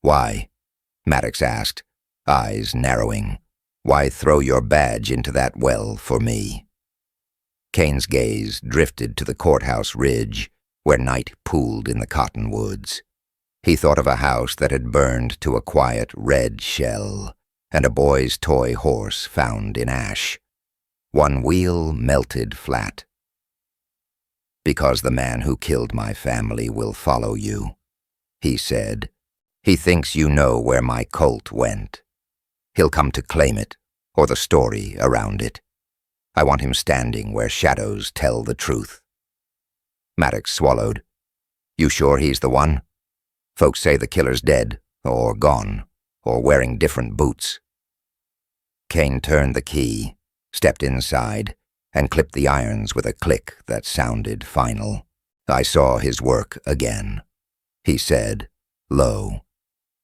"Why?" Maddox asked, eyes narrowing. "Why throw your badge into that well for me?" Kane's gaze drifted to the courthouse ridge, where night pooled in the cottonwoods. He thought of a house that had burned to a quiet red shell, and a boy's toy horse found in ash. One wheel melted flat. "Because the man who killed my family will follow you," he said. "He thinks you know where my colt went. He'll come to claim it, or the story around it. I want him standing where shadows tell the truth." Maddox swallowed. "You sure he's the one? Folks say the killer's dead, or gone, or wearing different boots." Kane turned the key, stepped inside, and clipped the irons with a click that sounded final. "I saw his work again," he said, low.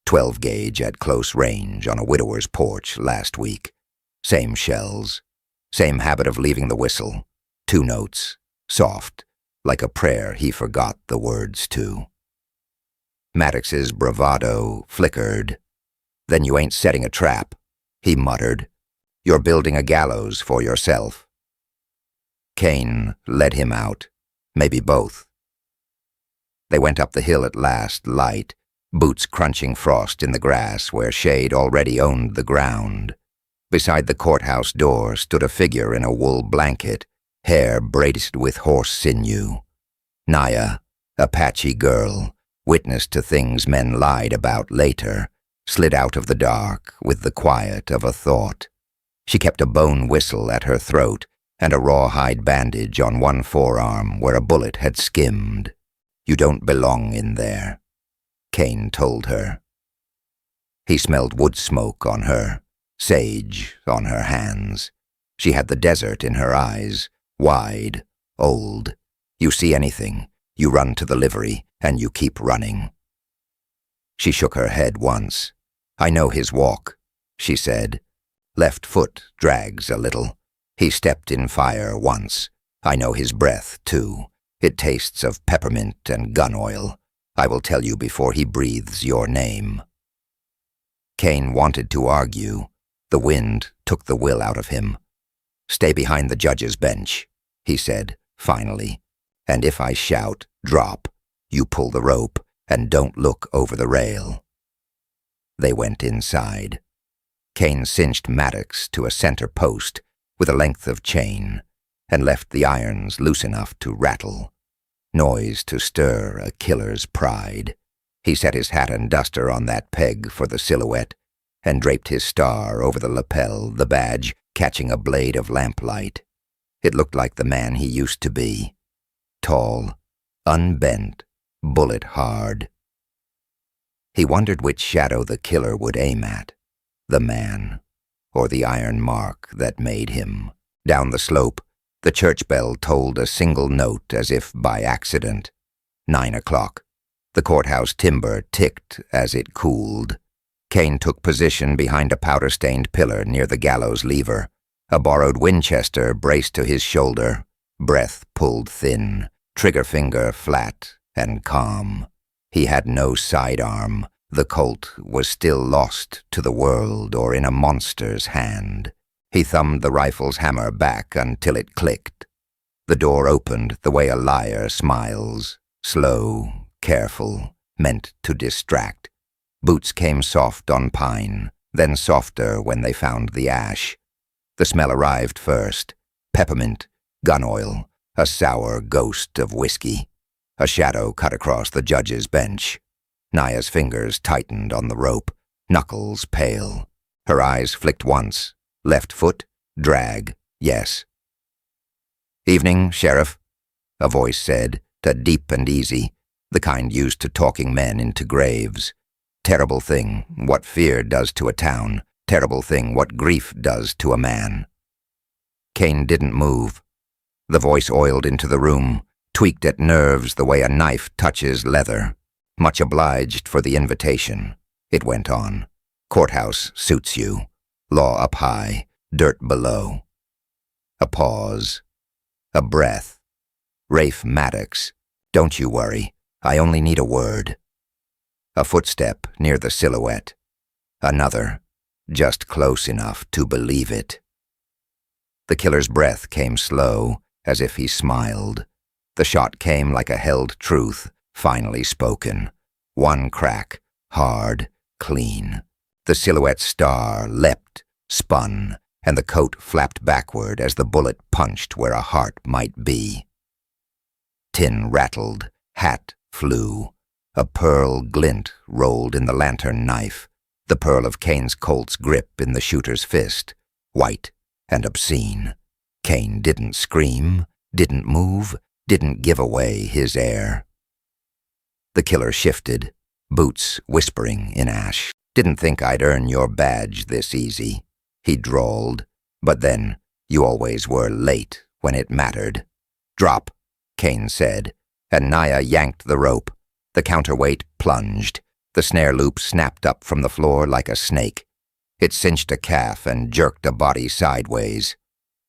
12 gauge at close range on a widower's porch last week. Same shells. Same habit of leaving the whistle. 2 notes, soft, like a prayer he forgot the words to. Maddox's bravado flickered. "Then you ain't setting a trap," he muttered. "You're building a gallows for yourself." Kane led him out, maybe both. They went up the hill at last, light, boots crunching frost in the grass where shade already owned the ground. Beside the courthouse door stood a figure in a wool blanket, hair braided with horse sinew. Naya, a patchy girl, witness to things men lied about later, slid out of the dark with the quiet of a thought. She kept a bone whistle at her throat and a rawhide bandage on one forearm where a bullet had skimmed. "You don't belong in there," Kane told her. He smelled wood smoke on her, sage on her hands. She had the desert in her eyes, wide, old. You see anything, you run to the livery, and you keep running. She shook her head once. "I know his walk," she said. "Left foot drags a little. He stepped in fire once. I know his breath, too. It tastes of peppermint and gun oil. I will tell you before he breathes your name." Kane wanted to argue. The wind took the will out of him. "Stay behind the judge's bench," he said, finally. "And if I shout, drop. You pull the rope, and don't look over the rail." They went inside. Kane cinched Maddox to a center post with a length of chain and left the irons loose enough to rattle. Noise to stir a killer's pride. He set his hat and duster on that peg for the silhouette and draped his star over the lapel, the badge catching a blade of lamplight. It looked like the man he used to be. Tall, unbent, bullet hard. He wondered which shadow the killer would aim at, the man, or the iron mark that made him. Down the slope, the church bell tolled a single note as if by accident. 9 o'clock. The courthouse timber ticked as it cooled. Kane took position behind a powder-stained pillar near the gallows lever. A borrowed Winchester braced to his shoulder, breath pulled thin, trigger finger flat and calm. He had no sidearm. The Colt was still lost to the world or in a monster's hand. He thumbed the rifle's hammer back until it clicked. The door opened the way a liar smiles, slow, careful, meant to distract. Boots came soft on pine, then softer when they found the ash. The smell arrived first. Peppermint, gun oil, a sour ghost of whiskey. A shadow cut across the judge's bench. Naya's fingers tightened on the rope, knuckles pale. Her eyes flicked once. Left foot, drag, yes. "Evening, Sheriff," a voice said, deep and easy, the kind used to talking men into graves. Terrible thing, what fear does to a town. Terrible thing, what grief does to a man. Kane didn't move. The voice oiled into the room, tweaked at nerves the way a knife touches leather. "Much obliged for the invitation," it went on. "Courthouse suits you. Law up high, dirt below." A pause. A breath. "Rafe Maddox, don't you worry. I only need a word." A footstep near the silhouette. Another, just close enough to believe it. The killer's breath came slow, as if he smiled. The shot came like a held truth, finally spoken. One crack, hard, clean. The silhouette star leapt, spun, and the coat flapped backward as the bullet punched where a heart might be. Tin rattled, hat flew. A pearl glint rolled in the lantern knife, the pearl of Kane's Colt's grip in the shooter's fist, white and obscene. Kane didn't scream, didn't move, didn't give away his air. The killer shifted, Boots whispering in ash. "Didn't think I'd earn your badge this easy," he drawled. "But then, you always were late when it mattered." "Drop," Kane said, and Naya yanked the rope. The counterweight plunged. The snare loop snapped up from the floor like a snake. It cinched a calf and jerked a body sideways.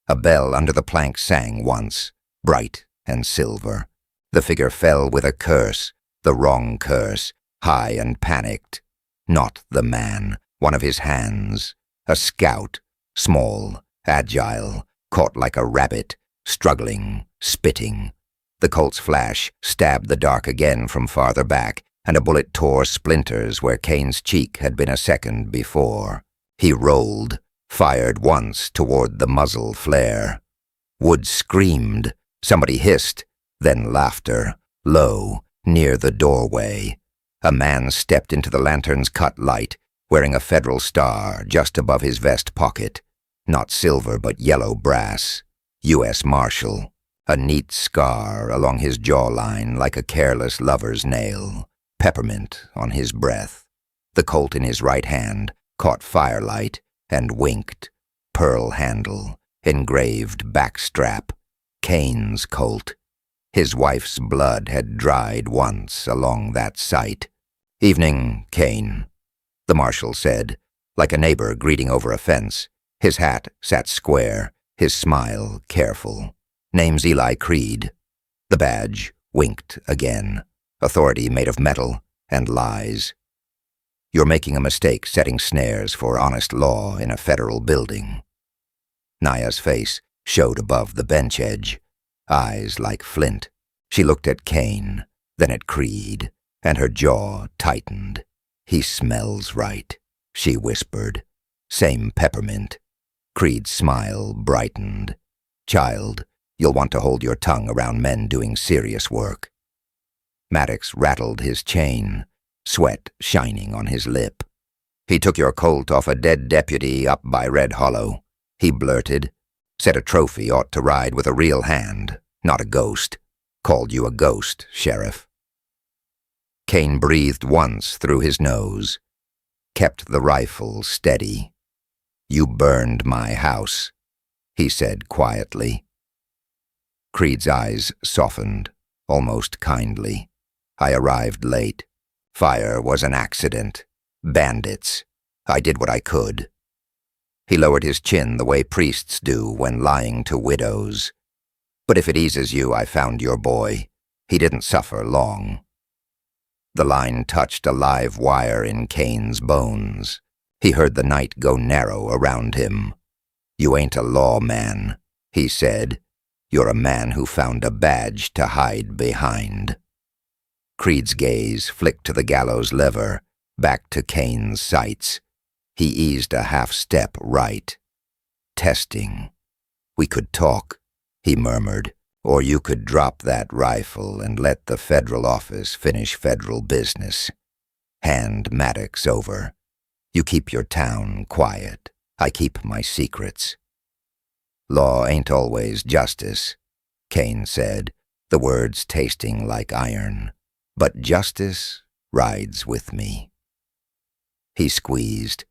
A bell under the plank sang once, bright and silver. The figure fell with a curse, the wrong curse, high and panicked. Not the man, one of his hands. A scout, small, agile, caught like a rabbit, struggling, spitting. The Colt's flash stabbed the dark again from farther back, and a bullet tore splinters where Kane's cheek had been a second before. He rolled, fired once toward the muzzle flare. Wood screamed. Somebody hissed, then laughter, low, near the doorway. A man stepped into the lantern's cut light, wearing a federal star just above his vest pocket. Not silver, but yellow brass. U.S. Marshal. A neat scar along his jawline like a careless lover's nail. Peppermint on his breath. The Colt in his right hand caught firelight and winked. Pearl handle, engraved backstrap. Kane's Colt. His wife's blood had dried once along that site. "Evening, Kane." the marshal said, like a neighbor greeting over a fence. His hat sat square, his smile careful. Name's Eli Creed. The badge winked again. Authority made of metal and lies. You're making a mistake setting snares for honest law in a federal building. Naya's face showed above the bench edge, eyes like flint. She looked at Kane, then at Creed, and her jaw tightened. He smells right, she whispered. Same peppermint. Creed's smile brightened. Child, you'll want to hold your tongue around men doing serious work. Maddox rattled his chain, sweat shining on his lip. He took your colt off a dead deputy up by Red Hollow, he blurted. Said a trophy ought to ride with a real hand, not a ghost. Called you a ghost, Sheriff. Kane breathed once through his nose, kept the rifle steady. You burned my house, he said quietly. Creed's eyes softened, almost kindly. I arrived late. Fire was an accident. Bandits. I did what I could. He lowered his chin the way priests do when lying to widows. But if it eases you, I found your boy. He didn't suffer long. The line touched a live wire in Kane's bones. He heard the night go narrow around him. You ain't a lawman, he said. You're a man who found a badge to hide behind. Creed's gaze flicked to the gallows lever, back to Kane's sights. He eased a half step right. Testing. We could talk, he murmured, or you could drop that rifle and let the federal office finish federal business. Hand Maddox over. You keep your town quiet. I keep my secrets. Law ain't always justice, Kane said, the words tasting like iron. But justice rides with me. He squeezed.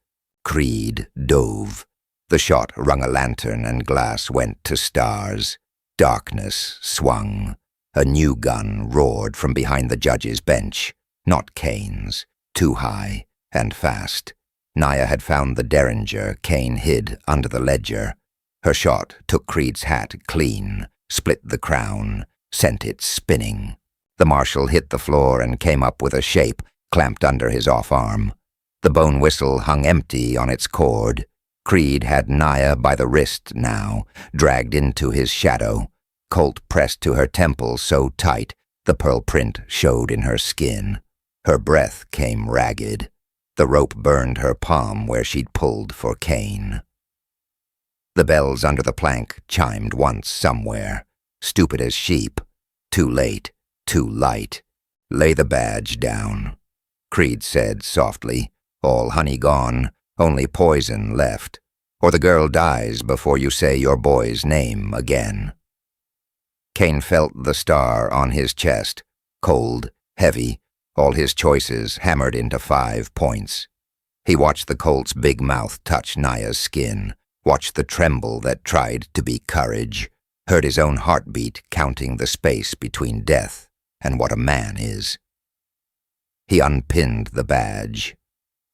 Creed dove. The shot rung a lantern and glass went to stars. Darkness swung. A new gun roared from behind the judge's bench. Not Kane's. Too high and fast. Naya had found the derringer Kane hid under the ledger. Her shot took Creed's hat clean, split the crown, sent it spinning. The marshal hit the floor and came up with a shape clamped under his off arm. The bone whistle hung empty on its cord. Creed had Naya by the wrist now, dragged into his shadow. Colt pressed to her temple so tight the pearl print showed in her skin. Her breath came ragged. The rope burned her palm where she'd pulled for Kane. The bells under the plank chimed once somewhere, stupid as sheep. Too late, too light. Lay the badge down, Creed said softly. All honey gone, only poison left, or the girl dies before you say your boy's name again. Kane felt the star on his chest, cold, heavy, all his choices hammered into 5 points. He watched the colt's big mouth touch Naya's skin, watched the tremble that tried to be courage, heard his own heartbeat counting the space between death and what a man is. He unpinned the badge.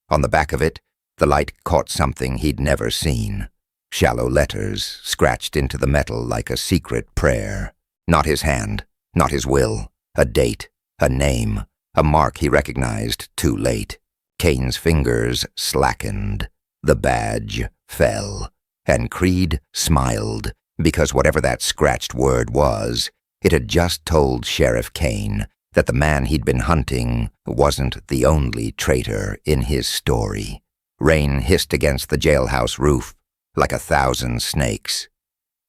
On the back of it, the light caught something he'd never seen. Shallow letters scratched into the metal like a secret prayer. Not his hand, not his will. A date, a name, a mark he recognized too late. Kane's fingers slackened. The badge fell. And Creed smiled, because whatever that scratched word was, it had just told Sheriff Kane that the man he'd been hunting wasn't the only traitor in his story. Rain hissed against the jailhouse roof like 1,000 snakes.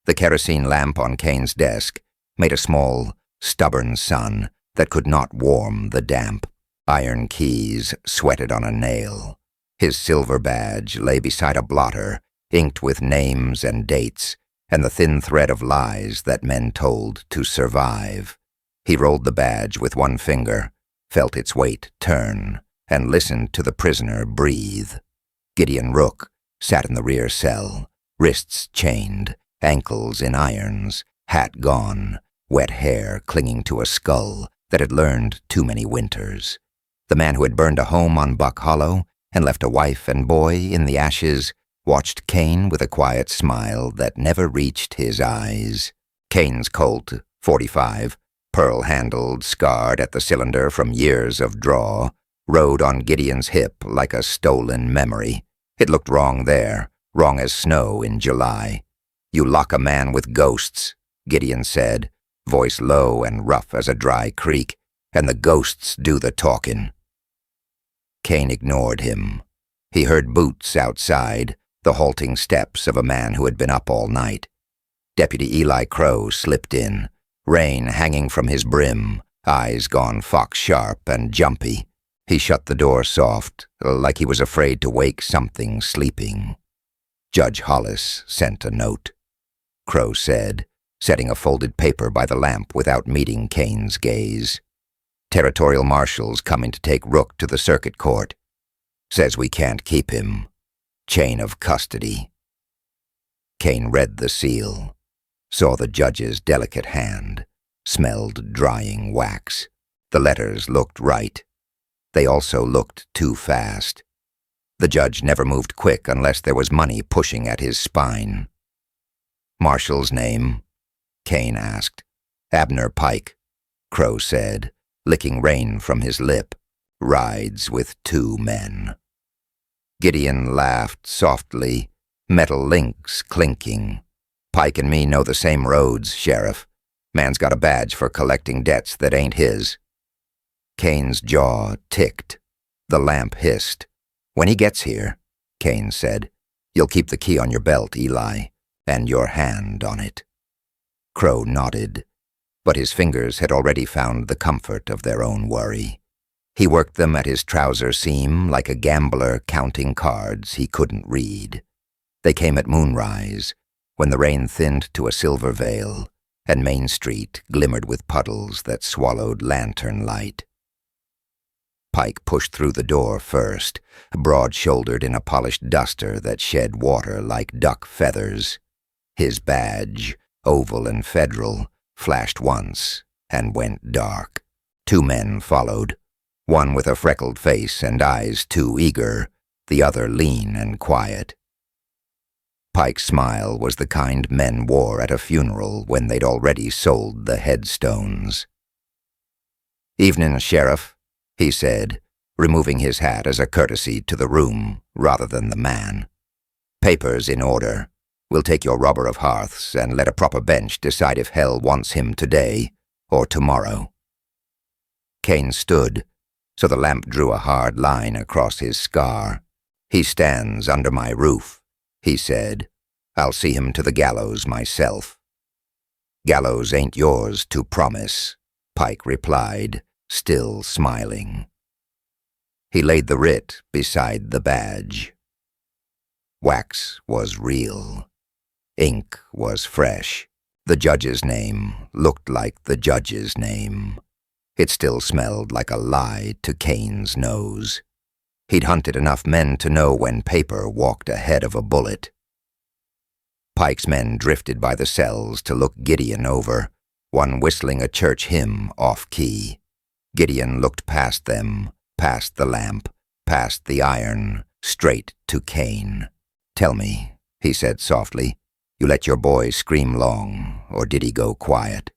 The kerosene lamp on Kane's desk made a small, stubborn sun that could not warm the damp. Iron keys sweated on a nail. His silver badge lay beside a blotter, inked with names and dates, and the thin thread of lies that men told to survive. He rolled the badge with one finger, felt its weight turn, and listened to the prisoner breathe. Gideon Rook sat in the rear cell, wrists chained, ankles in irons, hat gone, wet hair clinging to a skull that had learned too many winters. The man who had burned a home on Buck Hollow and left a wife and boy in the ashes, watched Kane with a quiet smile that never reached his eyes. Kane's Colt, .45, pearl-handled, scarred at the cylinder from years of draw, rode on Gideon's hip like a stolen memory. It looked wrong there, wrong as snow in July. "You lock a man with ghosts," Gideon said, voice low and rough as a dry creek, "and the ghosts do the talkin'." Kane ignored him. He heard boots outside, the halting steps of a man who had been up all night. Deputy Eli Crow slipped in, rain hanging from his brim, eyes gone fox-sharp and jumpy. He shut the door soft, like he was afraid to wake something sleeping. "Judge Hollis sent a note," Crow said, setting a folded paper by the lamp without meeting Kane's gaze. "Territorial marshals coming to take Rook to the circuit court. Says we can't keep him. Chain of custody." Kane read the seal, saw the judge's delicate hand, smelled drying wax. The letters looked right. They also looked too fast. The judge never moved quick unless there was money pushing at his spine. "Marshal's name?" Kane asked. "Abner Pike," Crow said, licking rain from his lip. "Rides with 2 men." Gideon laughed softly, metal links clinking. "Pike and me know the same roads, Sheriff. Man's got a badge for collecting debts that ain't his." Kane's jaw ticked. The lamp hissed. "When he gets here," Kane said, "you'll keep the key on your belt, Eli, and your hand on it." Crow nodded, but his fingers had already found the comfort of their own worry. He worked them at his trouser seam like a gambler counting cards he couldn't read. They came at moonrise, when the rain thinned to a silver veil, and Main Street glimmered with puddles that swallowed lantern light. Pike pushed through the door first, broad-shouldered in a polished duster that shed water like duck feathers. His badge, oval and federal, flashed once and went dark. 2 men followed, one with a freckled face and eyes too eager, the other lean and quiet. Pike's smile was the kind men wore at a funeral when they'd already sold the headstones. "Evening, Sheriff," he said, removing his hat as a courtesy to the room rather than the man. "Papers in order. We'll take your robber of hearths and let a proper bench decide if hell wants him today or tomorrow." Kane stood, so the lamp drew a hard line across his scar. "He stands under my roof," he said. "I'll see him to the gallows myself." "Gallows ain't yours to promise," Pike replied, still smiling. He laid the writ beside the badge. Wax was real. Ink was fresh. The judge's name looked like the judge's name. It still smelled like a lie to Kane's nose. He'd hunted enough men to know when paper walked ahead of a bullet. Pike's men drifted by the cells to look Gideon over, one whistling a church hymn off-key. Gideon looked past them, past the lamp, past the iron, straight to Kane. "Tell me," he said softly, "you let your boy scream long, or did he go quiet?"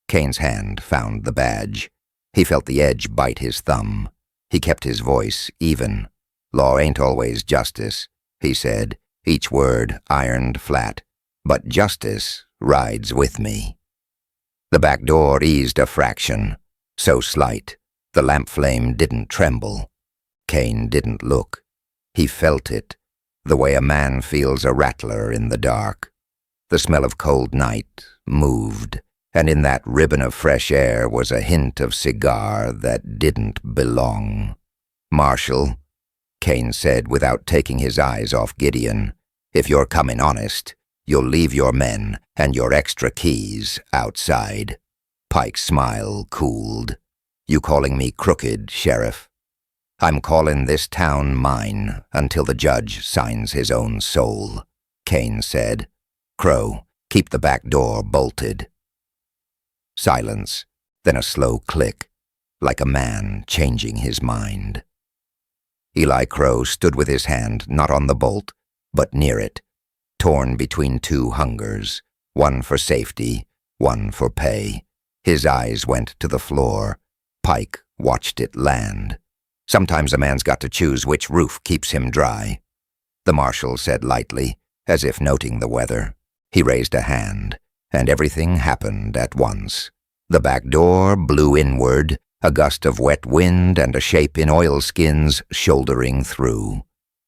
Kane's hand found the badge. He felt the edge bite his thumb. He kept his voice even. "Law ain't always justice," he said, each word ironed flat. "But justice rides with me." The back door eased a fraction, so slight, the lamp flame didn't tremble. Kane didn't look. He felt it, the way a man feels a rattler in the dark. The smell of cold night moved, and in that ribbon of fresh air was a hint of cigar that didn't belong. "Marshal," Kane said without taking his eyes off Gideon, "if you're coming honest, you'll leave your men and your extra keys outside." Pike's smile cooled. "You calling me crooked, Sheriff?" "I'm calling this town mine until the judge signs his own soul," Kane said. "Crow, keep the back door bolted." Silence, then a slow click, like a man changing his mind. Eli Crow stood with his hand not on the bolt, but near it, torn between two hungers, one for safety, one for pay. His eyes went to the floor. Pike watched it land. Sometimes a man's got to choose which roof keeps him dry, the marshal said lightly, as if noting the weather. He raised a hand, and everything happened at once. The back door blew inward, a gust of wet wind and a shape in oilskins shouldering through.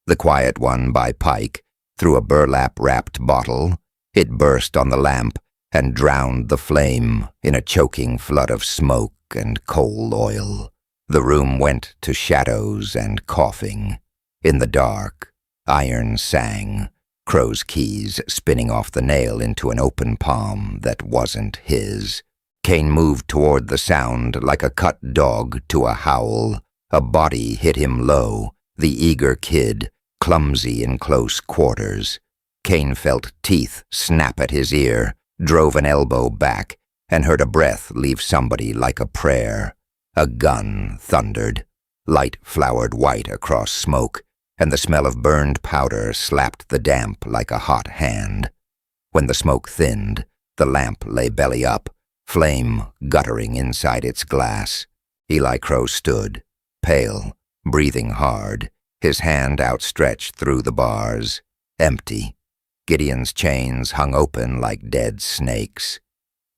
The quiet one by Pike threw a burlap-wrapped bottle. It burst on the lamp and drowned the flame in a choking flood of smoke and coal oil. The room went to shadows and coughing. In the dark, iron sang, Crow's keys spinning off the nail into an open palm that wasn't his. Kane moved toward the sound like a cut dog to a howl. A body hit him low, the eager kid, clumsy in close quarters. Kane felt teeth snap at his ear, drove an elbow back, and heard a breath leave somebody like a prayer. A gun thundered. Light flowered white across smoke, and the smell of burned powder slapped the damp like a hot hand. When the smoke thinned, the lamp lay belly up, flame guttering inside its glass. Eli Crow stood, pale, breathing hard, his hand outstretched through the bars. Empty. Gideon's chains hung open like dead snakes.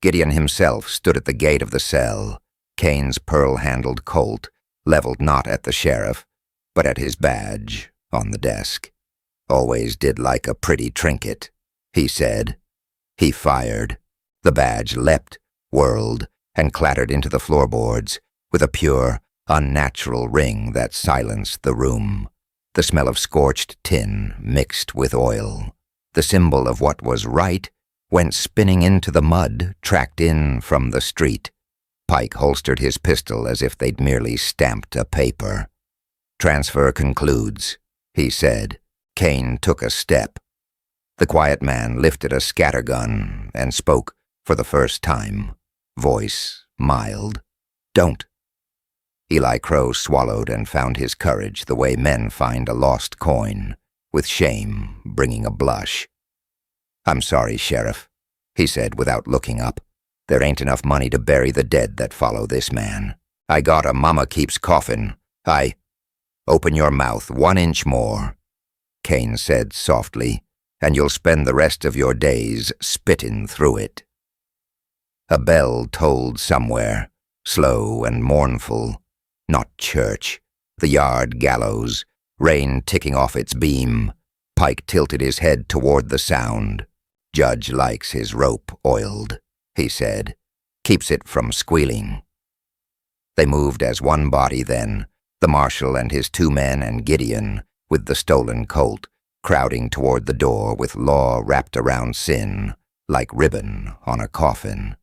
Gideon himself stood at the gate of the cell, Kane's pearl-handled Colt leveled not at the sheriff, but at his badge on the desk. "Always did like a pretty trinket," he said. He fired. The badge leapt, whirled, and clattered into the floorboards with a pure, unnatural ring that silenced the room. The smell of scorched tin mixed with oil. The symbol of what was right went spinning into the mud tracked in from the street. Pike holstered his pistol as if they'd merely stamped a paper. "Transfer concludes," he said. Kane took a step. The quiet man lifted a scattergun and spoke for the first time, voice mild. "Don't." Eli Crow swallowed and found his courage the way men find a lost coin, with shame bringing a blush. "I'm sorry, Sheriff," he said without looking up. "There ain't enough money to bury the dead that follow this man. I got a mama keeps coffin. Open your mouth 1 inch more," Kane said softly, "and you'll spend the rest of your days spittin' through it." A bell tolled somewhere, slow and mournful. Not church. The yard gallows, rain ticking off its beam. Pike tilted his head toward the sound. "Judge likes his rope oiled," he said. "Keeps it from squealing." They moved as one body then, the marshal and his 2 men and Gideon, with the stolen Colt, crowding toward the door with law wrapped around sin, like ribbon on a coffin.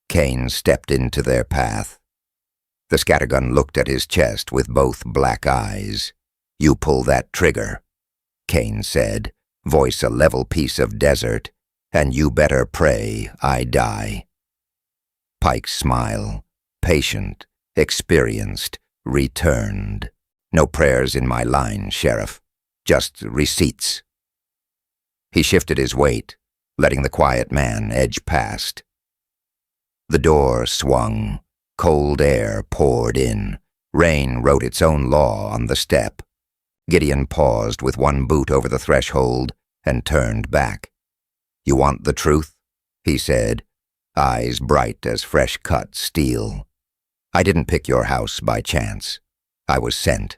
Kane stepped into their path. The scattergun looked at his chest with both black eyes. "You pull that trigger," Kane said, voice a level piece of desert, "and you better pray I die." Pike's smile, patient, experienced, returned. "No prayers in my line, Sheriff. Just receipts." He shifted his weight, letting the quiet man edge past. The door swung. Cold air poured in. Rain wrote its own law on the step. Gideon paused with one boot over the threshold and turned back. "You want the truth?" he said, eyes bright as fresh-cut steel. "I didn't pick your house by chance. I was sent.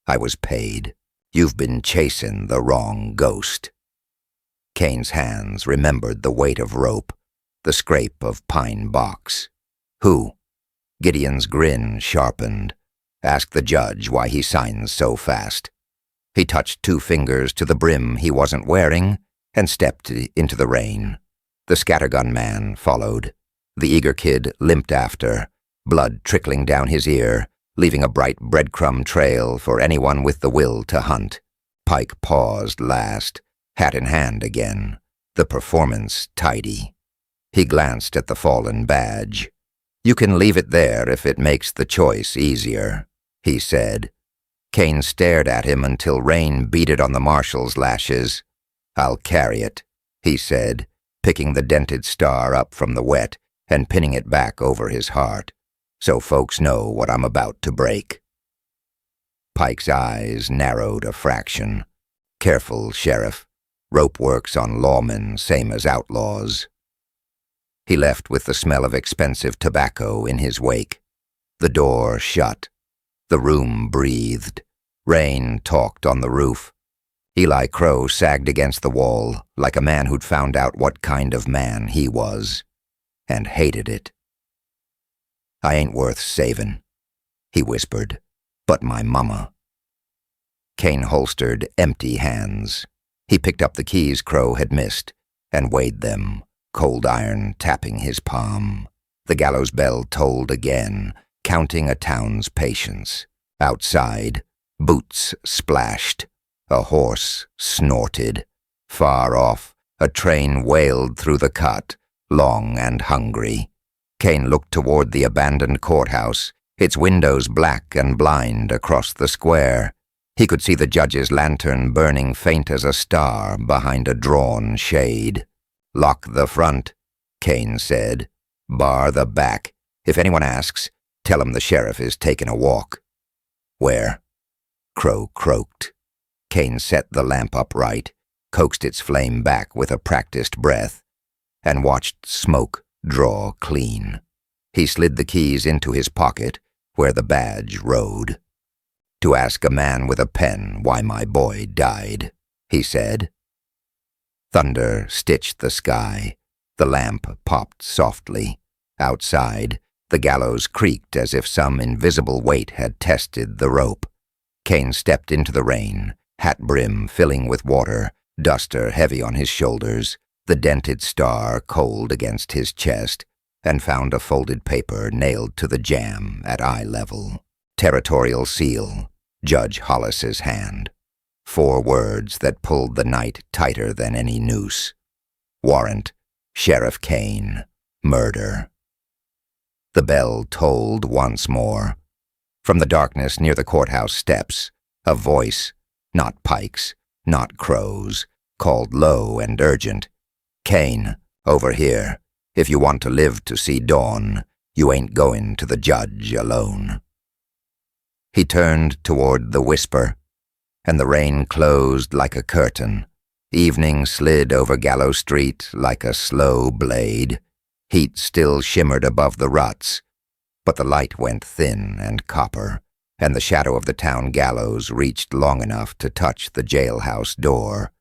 I was paid. You've been chasing the wrong ghost." Kane's hands remembered the weight of rope, the scrape of pine box. "Who?" Gideon's grin sharpened. "Ask the judge why he signs so fast." He touched 2 fingers to the brim he wasn't wearing and stepped into the rain. The scattergun man followed. The eager kid limped after, blood trickling down his ear, leaving a bright breadcrumb trail for anyone with the will to hunt. Pike paused last, hat in hand again, the performance tidy. He glanced at the fallen badge. "You can leave it there if it makes the choice easier," he said. Kane stared at him until rain beat it on the marshal's lashes. "I'll carry it," he said, picking the dented star up from the wet and pinning it back over his heart, "so folks know what I'm about to break." Pike's eyes narrowed a fraction. "Careful, Sheriff. Rope works on lawmen, same as outlaws." He left with the smell of expensive tobacco in his wake. The door shut. The room breathed. Rain talked on the roof. Eli Crow sagged against the wall like a man who'd found out what kind of man he was, and hated it. "I ain't worth savin'," he whispered, "but my mama." Kane holstered empty hands. He picked up the keys Crow had missed and weighed them, cold iron tapping his palm. The gallows bell tolled again, counting a town's patience. Outside, boots splashed. A horse snorted. Far off, a train wailed through the cut, long and hungry. Kane looked toward the abandoned courthouse, its windows black and blind across the square. He could see the judge's lantern burning faint as a star behind a drawn shade. "Lock the front," Kane said. "Bar the back. If anyone asks, tell 'em the sheriff is taking a walk." "Where?" Crow croaked. Kane set the lamp upright, coaxed its flame back with a practiced breath, and watched smoke draw clean. He slid the keys into his pocket, where the badge rode. "To ask a man with a pen why my boy died," he said. Thunder stitched the sky. The lamp popped softly. Outside, the gallows creaked as if some invisible weight had tested the rope. Kane stepped into the rain, hat brim filling with water, duster heavy on his shoulders, the dented star cold against his chest, and found a folded paper nailed to the jamb at eye level. Territorial seal, Judge Hollis's hand. 4 words that pulled the night tighter than any noose. Warrant, Sheriff Kane, murder. The bell tolled once more. From the darkness near the courthouse steps, a voice, not Pike's, not Crow's, called low and urgent. "Kane, over here. If you want to live to see dawn, you ain't going to the judge alone." He turned toward the whisper, and the rain closed like a curtain. Evening slid over Gallow Street like a slow blade. Heat still shimmered above the ruts, but the light went thin and copper, and the shadow of the town gallows reached long enough to touch the jailhouse door.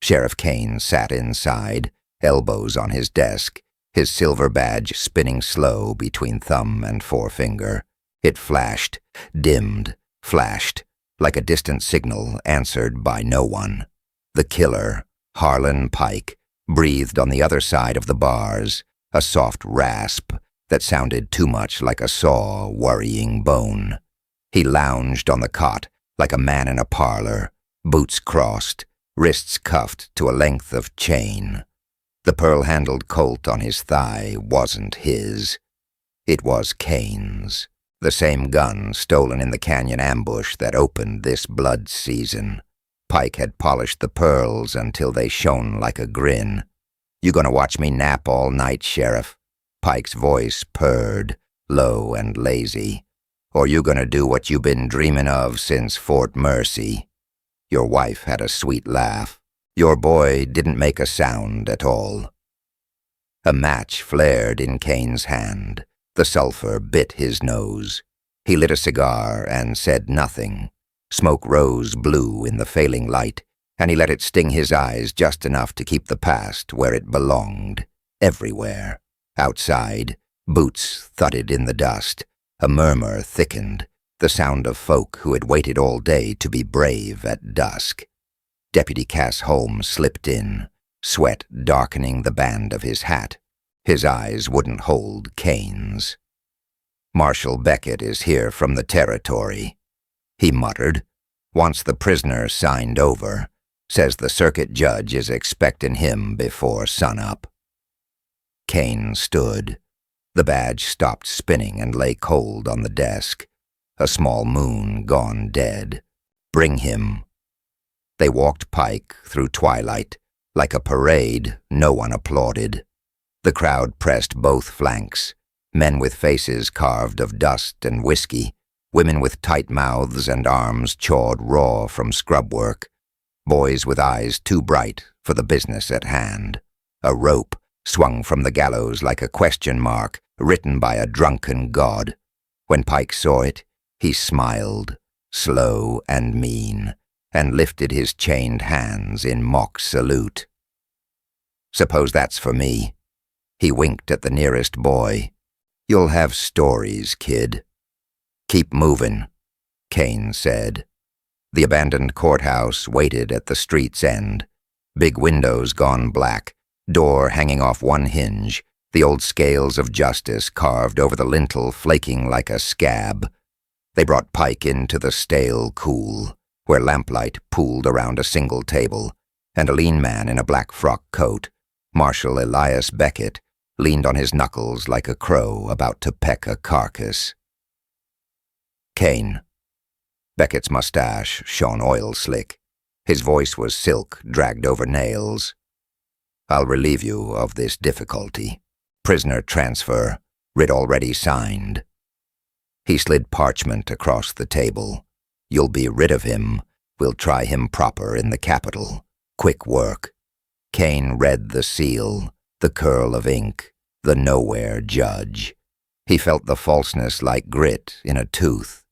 Sheriff Kane sat inside, elbows on his desk, his silver badge spinning slow between thumb and forefinger. It flashed, dimmed, flashed, like a distant signal answered by no one. The killer, Harlan Pike, breathed on the other side of the bars, a soft rasp that sounded too much like a saw worrying bone. He lounged on the cot like a man in a parlor, boots crossed, wrists cuffed to a length of chain. The pearl-handled Colt on his thigh wasn't his. It was Kane's, the same gun stolen in the canyon ambush that opened this blood season. Pike had polished the pearls until they shone like a grin. "You gonna watch me nap all night, Sheriff?" Pike's voice purred, low and lazy. "Or you gonna do what you been dreaming of since Fort Mercy?" Your wife had a sweet laugh. Your boy didn't make a sound at all. A match flared in Kane's hand. The sulfur bit his nose. He lit a cigar and said nothing. Smoke rose blue in the failing light, and he let it sting his eyes just enough to keep the past where it belonged, everywhere. Outside, boots thudded in the dust. A murmur thickened, the sound of folk who had waited all day to be brave at dusk. Deputy Cass Holmes slipped in, sweat darkening the band of his hat. His eyes wouldn't hold Kane's. "Marshal Beckett is here from the territory," he muttered. "Wants the prisoner signed over. Says the circuit judge is expecting him before sunup." Kane stood. The badge stopped spinning and lay cold on the desk. A small moon gone dead. Bring him." They walked Pike through twilight. Like a parade, no one applauded. The crowd pressed both flanks, men with faces carved of dust and whiskey, women with tight mouths and arms chawed raw from scrub work, boys with eyes too bright for the business at hand. A rope swung from the gallows like a question mark written by a drunken god. When Pike saw it, he smiled, slow and mean, and lifted his chained hands in mock salute. "Suppose that's for me." He winked at the nearest boy. "You'll have stories, kid." "Keep moving," Kane said. The abandoned courthouse waited at the street's end. Big windows gone black, door hanging off one hinge, the old scales of justice carved over the lintel flaking like a scab. They brought Pike into the stale cool, where lamplight pooled around a single table, and a lean man in a black frock coat, Marshal Elias Beckett, leaned on his knuckles like a crow about to peck a carcass. "Kane." Beckett's mustache shone oil-slick. His voice was silk dragged over nails. "I'll relieve you of this difficulty. Prisoner transfer, writ already signed." He slid parchment across the table. "You'll be rid of him. We'll try him proper in the capital. Quick work." Kane read the seal, the curl of ink, the nowhere judge. He felt the falseness like grit in a tooth.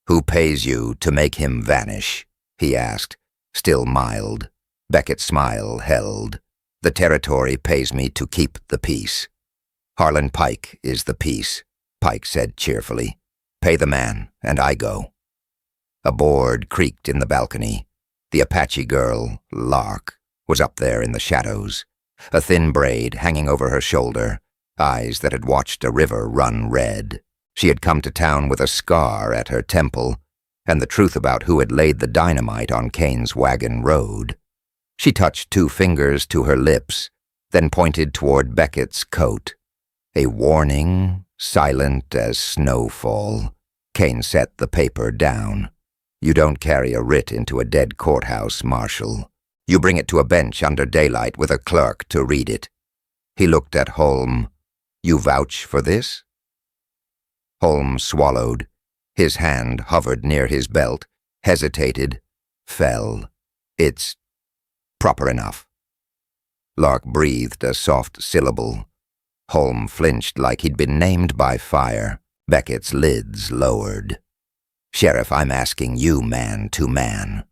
"Who pays you to make him vanish?" he asked, still mild. Beckett's smile held. "The territory pays me to keep the peace." "Harlan Pike is the peace," Pike said cheerfully. "Pay the man, and I go." A board creaked in the balcony. The Apache girl, Lark, was up there in the shadows, a thin braid hanging over her shoulder, eyes that had watched a river run red. She had come to town with a scar at her temple, and the truth about who had laid the dynamite on Kane's wagon road. She touched 2 fingers to her lips, then pointed toward Beckett's coat. A warning, silent as snowfall. Kane set the paper down. "You don't carry a writ into a dead courthouse, Marshal. You bring it to a bench under daylight with a clerk to read it." He looked at Holm. "You vouch for this?" Holm swallowed. His hand hovered near his belt, hesitated, fell. "It's proper enough." Lark breathed a soft syllable. Holm flinched like he'd been named by fire. Beckett's lids lowered. "Sheriff, I'm asking you man to man."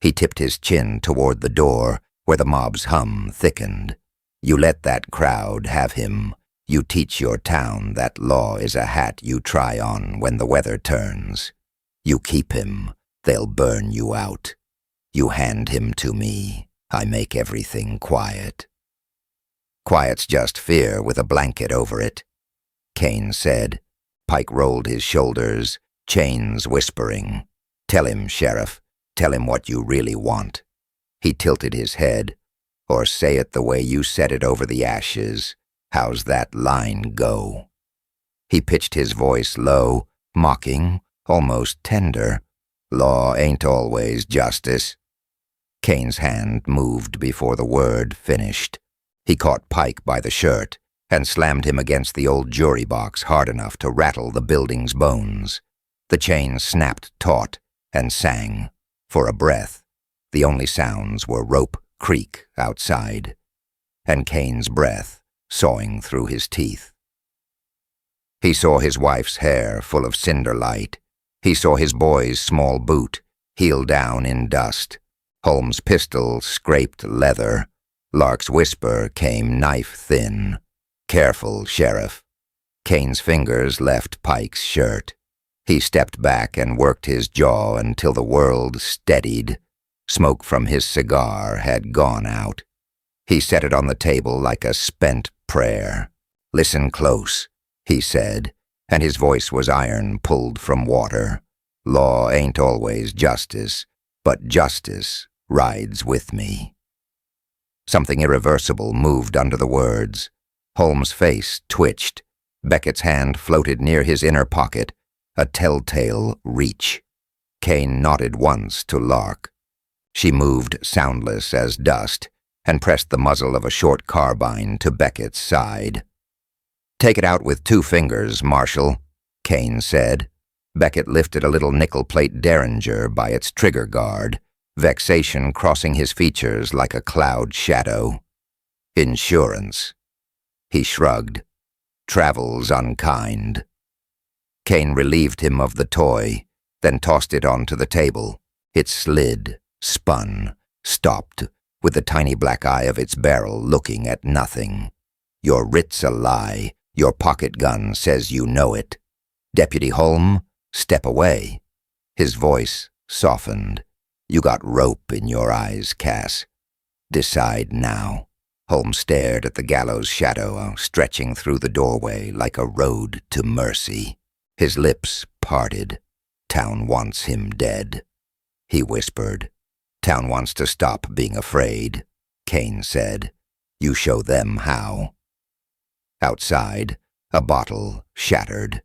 He tipped his chin toward the door, where the mob's hum thickened. "You let that crowd have him. You teach your town that law is a hat you try on when the weather turns. You keep him, they'll burn you out. You hand him to me, I make everything quiet." "Quiet's just fear with a blanket over it," Kane said. Pike rolled his shoulders, chains whispering. "Tell him, Sheriff. Tell him what you really want." He tilted his head. "Or say it the way you said it over the ashes. How's that line go?" He pitched his voice low, mocking, almost tender. "Law ain't always justice." Kane's hand moved before the word finished. He caught Pike by the shirt and slammed him against the old jury box hard enough to rattle the building's bones. The chain snapped taut and sang. For a breath, the only sounds were rope creak outside, and Kane's breath sawing through his teeth. He saw his wife's hair full of cinder light. He saw his boy's small boot, heel down in dust. Holmes' pistol scraped leather. Lark's whisper came knife-thin. "Careful, Sheriff." Kane's fingers left Pike's shirt. He stepped back and worked his jaw until the world steadied. Smoke from his cigar had gone out. He set it on the table like a spent prayer. "Listen close," he said, and his voice was iron pulled from water. "Law ain't always justice, but justice rides with me." Something irreversible moved under the words. Holmes' face twitched. Beckett's hand floated near his inner pocket, a telltale reach. Kane nodded once to Lark. She moved soundless as dust and pressed the muzzle of a short carbine to Beckett's side. "Take it out with 2 fingers, Marshal," Kane said. Beckett lifted a little nickel-plate derringer by its trigger guard, vexation crossing his features like a cloud shadow. "Insurance." He shrugged. "Travel's unkind." Kane relieved him of the toy, then tossed it onto the table. It slid, spun, stopped, with the tiny black eye of its barrel looking at nothing. "Your writ's a lie. Your pocket gun says you know it. Deputy Holm, step away." His voice softened. "You got rope in your eyes, Cass. Decide now." Holmes stared at the gallows shadow stretching through the doorway like a road to mercy. His lips parted. "Town wants him dead," he whispered. "Town wants to stop being afraid," Kane said. "You show them how." Outside, a bottle shattered.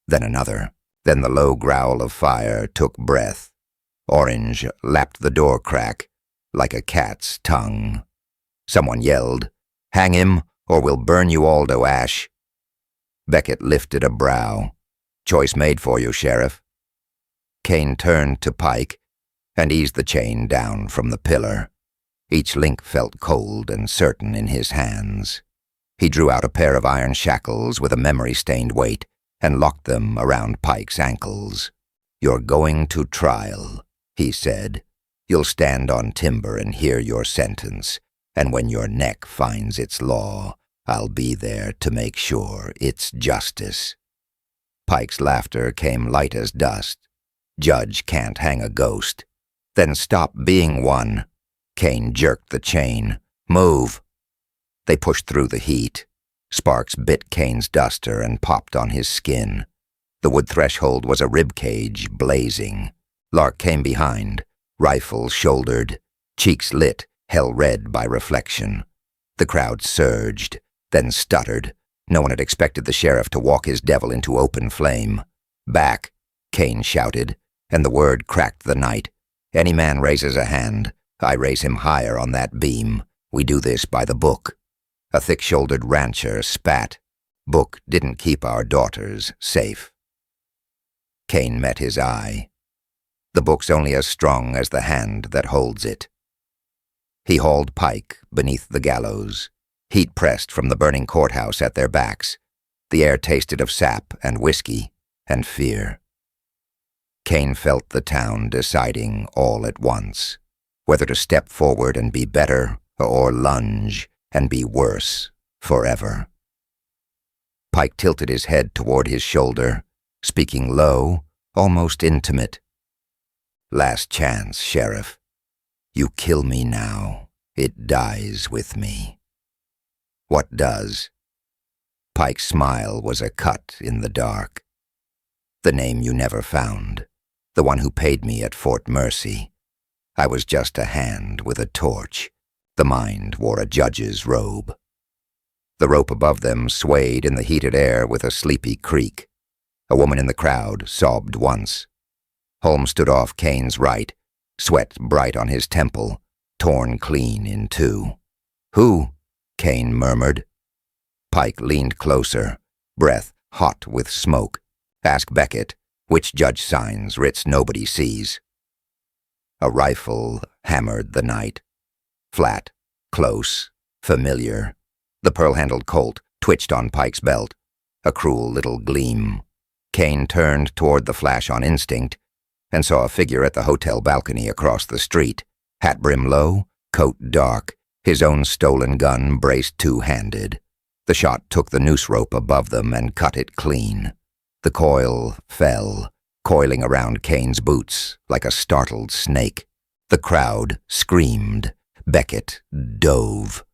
Then another. Then the low growl of fire took breath. Orange lapped the door crack like a cat's tongue. Someone yelled, "Hang him, or we'll burn you all to ash." Beckett lifted a brow. "Choice made for you, Sheriff." Kane turned to Pike and eased the chain down from the pillar. Each link felt cold and certain in his hands. He drew out a pair of iron shackles with a memory-stained weight and locked them around Pike's ankles. "You're going to trial," he said. "You'll stand on timber and hear your sentence, and when your neck finds its law, I'll be there to make sure it's justice." Pike's laughter came light as dust. "Judge can't hang a ghost." "Then stop being one." Kane jerked the chain. "Move." They pushed through the heat. Sparks bit Kane's duster and popped on his skin. The wood threshold was a rib cage, blazing. Lark came behind, rifle shouldered, cheeks lit, hell red by reflection. The crowd surged, then stuttered. No one had expected the sheriff to walk his devil into open flame. "Back," Kane shouted, and the word cracked the night. "Any man raises a hand, I raise him higher on that beam. We do this by the book." A thick-shouldered rancher spat. "Book didn't keep our daughters safe." Kane met his eye. "The book's only as strong as the hand that holds it." He hauled Pike beneath the gallows. Heat pressed from the burning courthouse at their backs. The air tasted of sap and whiskey and fear. Kane felt the town deciding all at once, whether to step forward and be better or lunge and be worse forever. Pike tilted his head toward his shoulder, speaking low, almost intimate. "Last chance, Sheriff. You kill me now, it dies with me." "What does?" Pike's smile was a cut in the dark. "The name you never found, the one who paid me at Fort Mercy. I was just a hand with a torch. The mind wore a judge's robe." The rope above them swayed in the heated air with a sleepy creak. A woman in the crowd sobbed once. Holmes stood off Kane's right, sweat bright on his temple, torn clean in two. "Who?" Kane murmured. Pike leaned closer, breath hot with smoke. "Ask Beckett, which judge signs writs nobody sees." A rifle hammered the night. Flat, close, familiar. The pearl-handled Colt twitched on Pike's belt, a cruel little gleam. Kane turned toward the flash on instinct and saw a figure at the hotel balcony across the street, hat brim low, coat dark, his own stolen gun braced two-handed. The shot took the noose rope above them and cut it clean. The coil fell, coiling around Kane's boots like a startled snake. The crowd screamed. Beckett dove.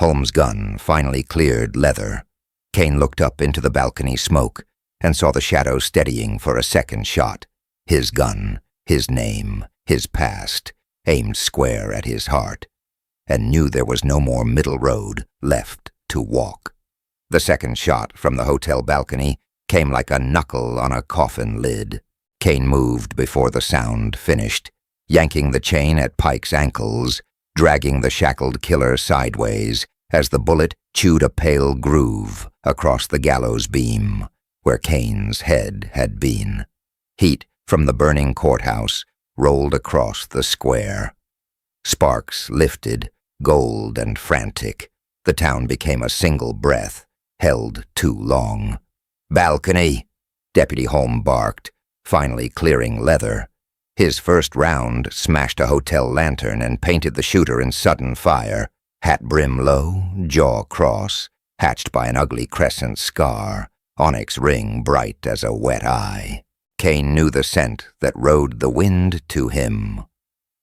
Holmes' gun finally cleared leather. Kane looked up into the balcony smoke and saw the shadow steadying for a second shot. His gun, his name, his past, aimed square at his heart, and knew there was no more middle road left to walk. The second shot from the hotel balcony came like a knuckle on a coffin lid. Kane moved before the sound finished, yanking the chain at Pike's ankles, dragging the shackled killer sideways as the bullet chewed a pale groove across the gallows beam where Kane's head had been. Heat from the burning courthouse rolled across the square. Sparks lifted, gold and frantic. The town became a single breath, held too long. "Balcony," Deputy Holm barked, finally clearing leather. His first round smashed a hotel lantern and painted the shooter in sudden fire, hat brim low, jaw cross, hatched by an ugly crescent scar, onyx ring bright as a wet eye. Kane knew the scent that rode the wind to him.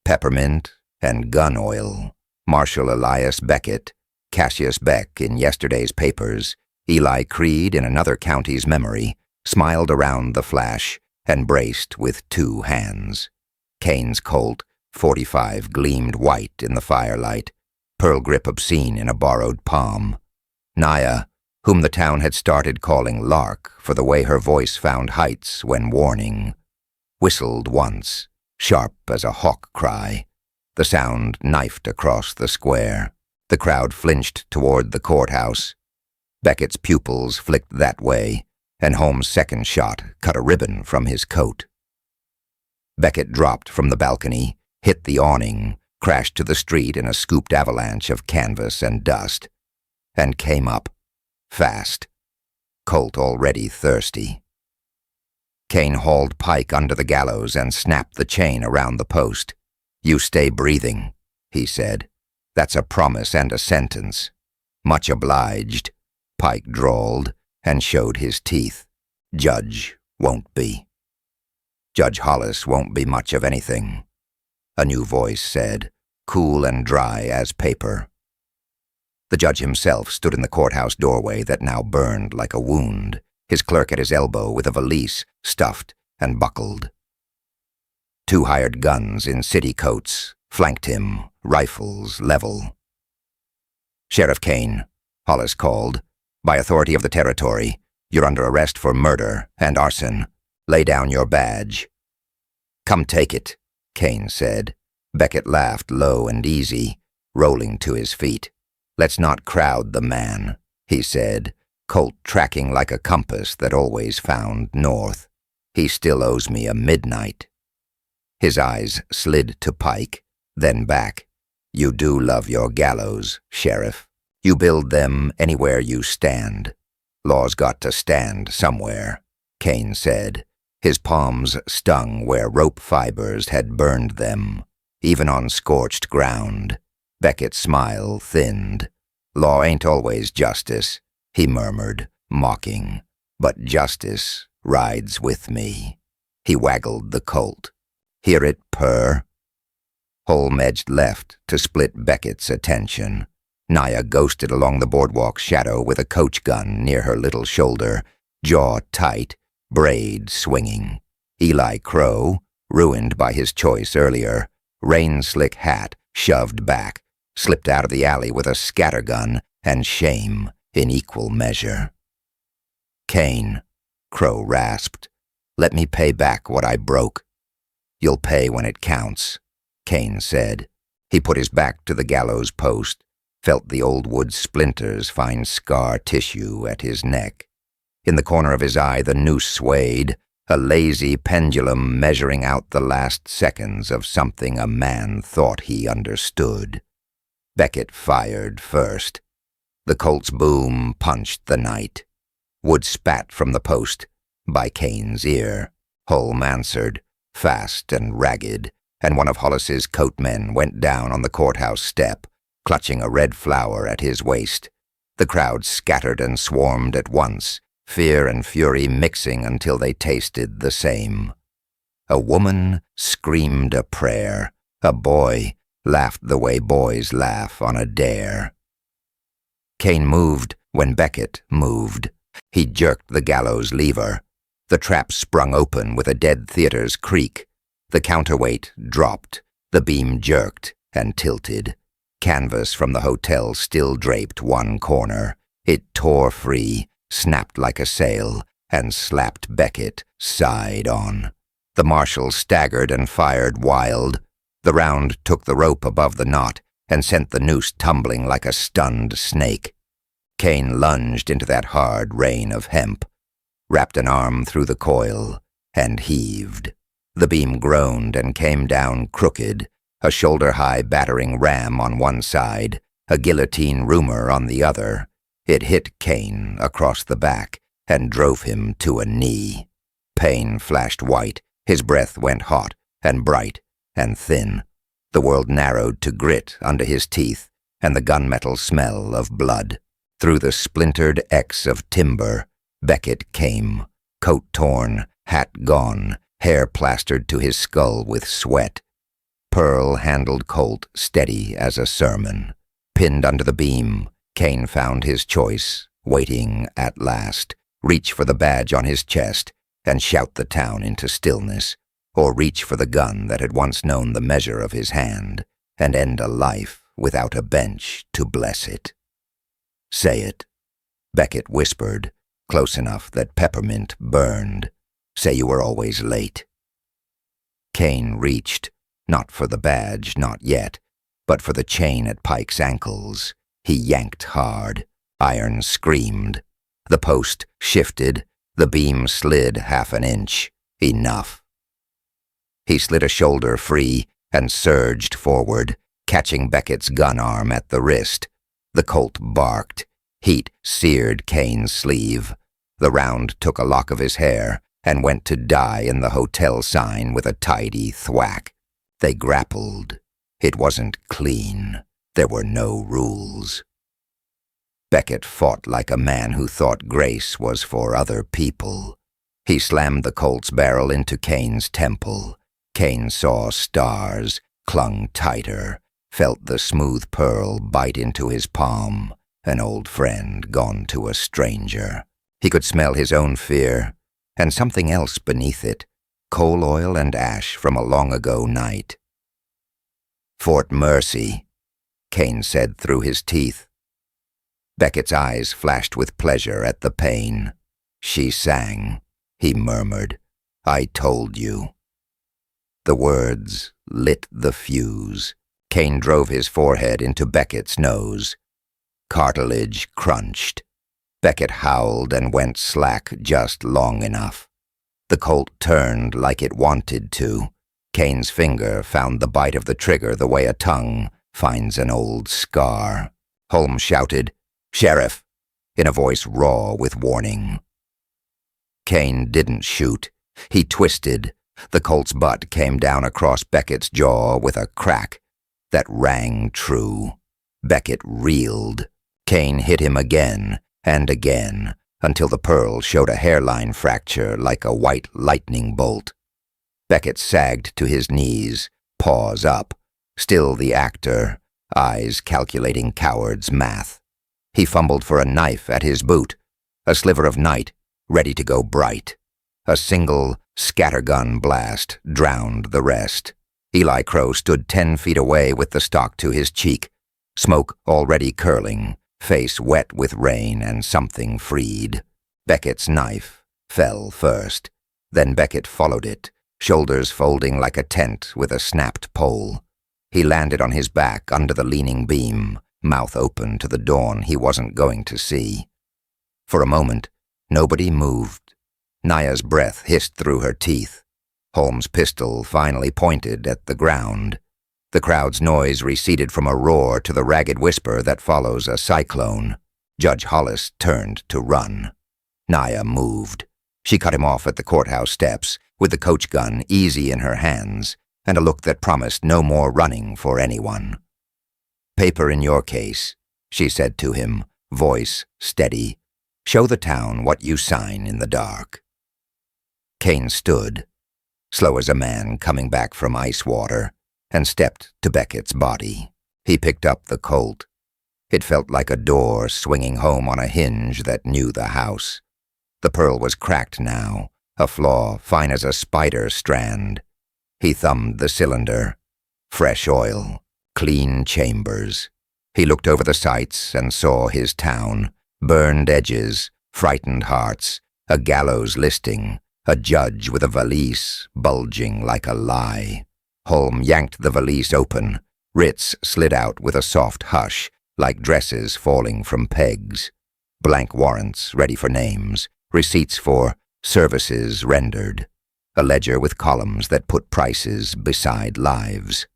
Peppermint and gun oil. Marshal Elias Beckett, Cassius Beck in yesterday's papers, Eli Creed in another county's memory, smiled around the flash and braced with two hands. Kane's Colt, .45, gleamed white in the firelight, pearl grip obscene in a borrowed palm. Naya, whom the town had started calling Lark for the way her voice found heights when warning, whistled once, sharp as a hawk cry. The sound knifed across the square. The crowd flinched toward the courthouse. Beckett's pupils flicked that way, and Holmes' second shot cut a ribbon from his coat. Beckett dropped from the balcony, hit the awning, crashed to the street in a scooped avalanche of canvas and dust, and came up, fast, Colt already thirsty. Kane hauled Pike under the gallows and snapped the chain around the post. "You stay breathing," he said. "That's a promise and a sentence." "Much obliged," Pike drawled and showed his teeth. "Judge won't be." "Judge Hollis won't be much of anything," a new voice said, cool and dry as paper. The judge himself stood in the courthouse doorway that now burned like a wound, his clerk at his elbow with a valise stuffed and buckled. Two hired guns in city coats flanked him, rifles level. "Sheriff Kane," Hollis called. "By authority of the territory, you're under arrest for murder and arson. Lay down your badge." "Come take it," Kane said. Beckett laughed low and easy, rolling to his feet. "Let's not crowd the man," he said, Colt tracking like a compass that always found north. "He still owes me a midnight." His eyes slid to Pike, then back. "You do love your gallows, Sheriff. You build them anywhere you stand. Law's got to stand somewhere," Kane said. His palms stung where rope fibers had burned them, even on scorched ground. Beckett's smile thinned. "Law ain't always justice," he murmured, mocking. "But justice rides with me." He waggled the Colt. "Hear it purr?" Holm edged left to split Beckett's attention. Naya ghosted along the boardwalk's shadow with a coach gun near her little shoulder, jaw tight, braid swinging. Eli Crow, ruined by his choice earlier, rain-slick hat shoved back, slipped out of the alley with a scattergun and shame in equal measure. "Kane," Crow rasped, "let me pay back what I broke." "You'll pay when it counts," Kane said. He put his back to the gallows post, felt the old wood splinters find scar tissue at his neck. In the corner of his eye the noose swayed, a lazy pendulum measuring out the last seconds of something a man thought he understood. Beckett fired first. The Colt's boom punched the night. Wood spat from the post, by Kane's ear. Holm answered, fast and ragged, and one of Hollis's coatmen went down on the courthouse step, clutching a red flower at his waist. The crowd scattered and swarmed at once, fear and fury mixing until they tasted the same. A woman screamed a prayer. A boy laughed the way boys laugh on a dare. Kane moved when Beckett moved. He jerked the gallows lever. The trap sprung open with a dead theater's creak. The counterweight dropped. The beam jerked and tilted. Canvas from the hotel still draped one corner. It tore free, snapped like a sail, and slapped Beckett side on. The marshal staggered and fired wild. The round took the rope above the knot and sent the noose tumbling like a stunned snake. Kane lunged into that hard rain of hemp, wrapped an arm through the coil, and heaved. The beam groaned and came down crooked, a shoulder-high battering ram on one side, a guillotine rumor on the other. It hit Kane across the back and drove him to a knee. Pain flashed white, his breath went hot and bright and thin. The world narrowed to grit under his teeth and the gunmetal smell of blood. Through the splintered X of timber, Beckett came, coat torn, hat gone, hair plastered to his skull with sweat. Pearl-handled Colt steady as a sermon. Pinned under the beam, Kane found his choice, waiting at last. Reach for the badge on his chest and shout the town into stillness, or reach for the gun that had once known the measure of his hand and end a life without a bench to bless it. Say it, Beckett whispered, close enough that peppermint burned. Say you were always late. Kane reached, not for the badge, not yet, but for the chain at Pike's ankles. He yanked hard. Iron screamed. The post shifted. The beam slid half an inch. Enough. He slid a shoulder free and surged forward, catching Beckett's gun arm at the wrist. The Colt barked. Heat seared Kane's sleeve. The round took a lock of his hair and went to die in the hotel sign with a tidy thwack. They grappled. It wasn't clean. There were no rules. Beckett fought like a man who thought grace was for other people. He slammed the Colt's barrel into Kane's temple. Kane saw stars, clung tighter, felt the smooth pearl bite into his palm, an old friend gone to a stranger. He could smell his own fear, and something else beneath it, coal oil and ash from a long-ago night. Fort Mercy, Kane said through his teeth. Beckett's eyes flashed with pleasure at the pain. She sang, he murmured, I told you. The words lit the fuse. Kane drove his forehead into Beckett's nose. Cartilage crunched. Beckett howled and went slack just long enough. The Colt turned like it wanted to. Kane's finger found the bite of the trigger the way a tongue finds an old scar. Holmes shouted, Sheriff, in a voice raw with warning. Kane didn't shoot. He twisted. The Colt's butt came down across Beckett's jaw with a crack that rang true. Beckett reeled. Kane hit him again and again until the pearl showed a hairline fracture like a white lightning bolt. Beckett sagged to his knees, paws up, still the actor, eyes calculating coward's math. He fumbled for a knife at his boot, a sliver of night, ready to go bright. A single scattergun blast drowned the rest. Eli Crow stood 10 feet away with the stock to his cheek, smoke already curling, face wet with rain and something freed. Beckett's knife fell first. Then Beckett followed it, shoulders folding like a tent with a snapped pole. He landed on his back under the leaning beam, mouth open to the dawn he wasn't going to see. For a moment, nobody moved. Naya's breath hissed through her teeth. Holmes' pistol finally pointed at the ground. The crowd's noise receded from a roar to the ragged whisper that follows a cyclone. Judge Hollis turned to run. Naya moved. She cut him off at the courthouse steps, with the coach gun easy in her hands, and a look that promised no more running for anyone. Paper in your case, she said to him, voice steady. Show the town what you sign in the dark. Kane stood, slow as a man coming back from ice water, and stepped to Beckett's body. He picked up the Colt. It felt like a door swinging home on a hinge that knew the house. The pearl was cracked now, a flaw fine as a spider strand. He thumbed the cylinder. Fresh oil, clean chambers. He looked over the sights and saw his town, burned edges, frightened hearts, a gallows listing, a judge with a valise bulging like a lie. Holm yanked the valise open. Writs slid out with a soft hush, like dresses falling from pegs. Blank warrants ready for names, receipts for services rendered, a ledger with columns that put prices beside lives.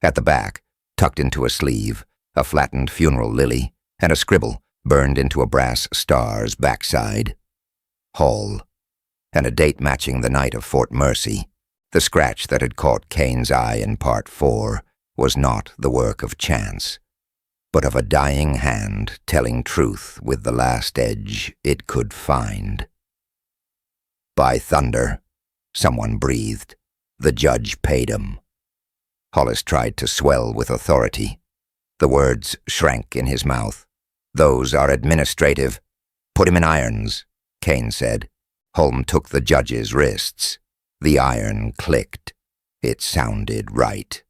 At the back, tucked into a sleeve, a flattened funeral lily and a scribble burned into a brass star's backside. Hall, and a date matching the night of Fort Mercy. The scratch that had caught Kane's eye in Part 4 was not the work of chance, but of a dying hand telling truth with the last edge it could find. By thunder, someone breathed. The judge paid him. Hollis tried to swell with authority. The words shrank in his mouth. Those are administrative. Put him in irons, Kane said. Holm took the judge's wrists. The iron clicked. It sounded right.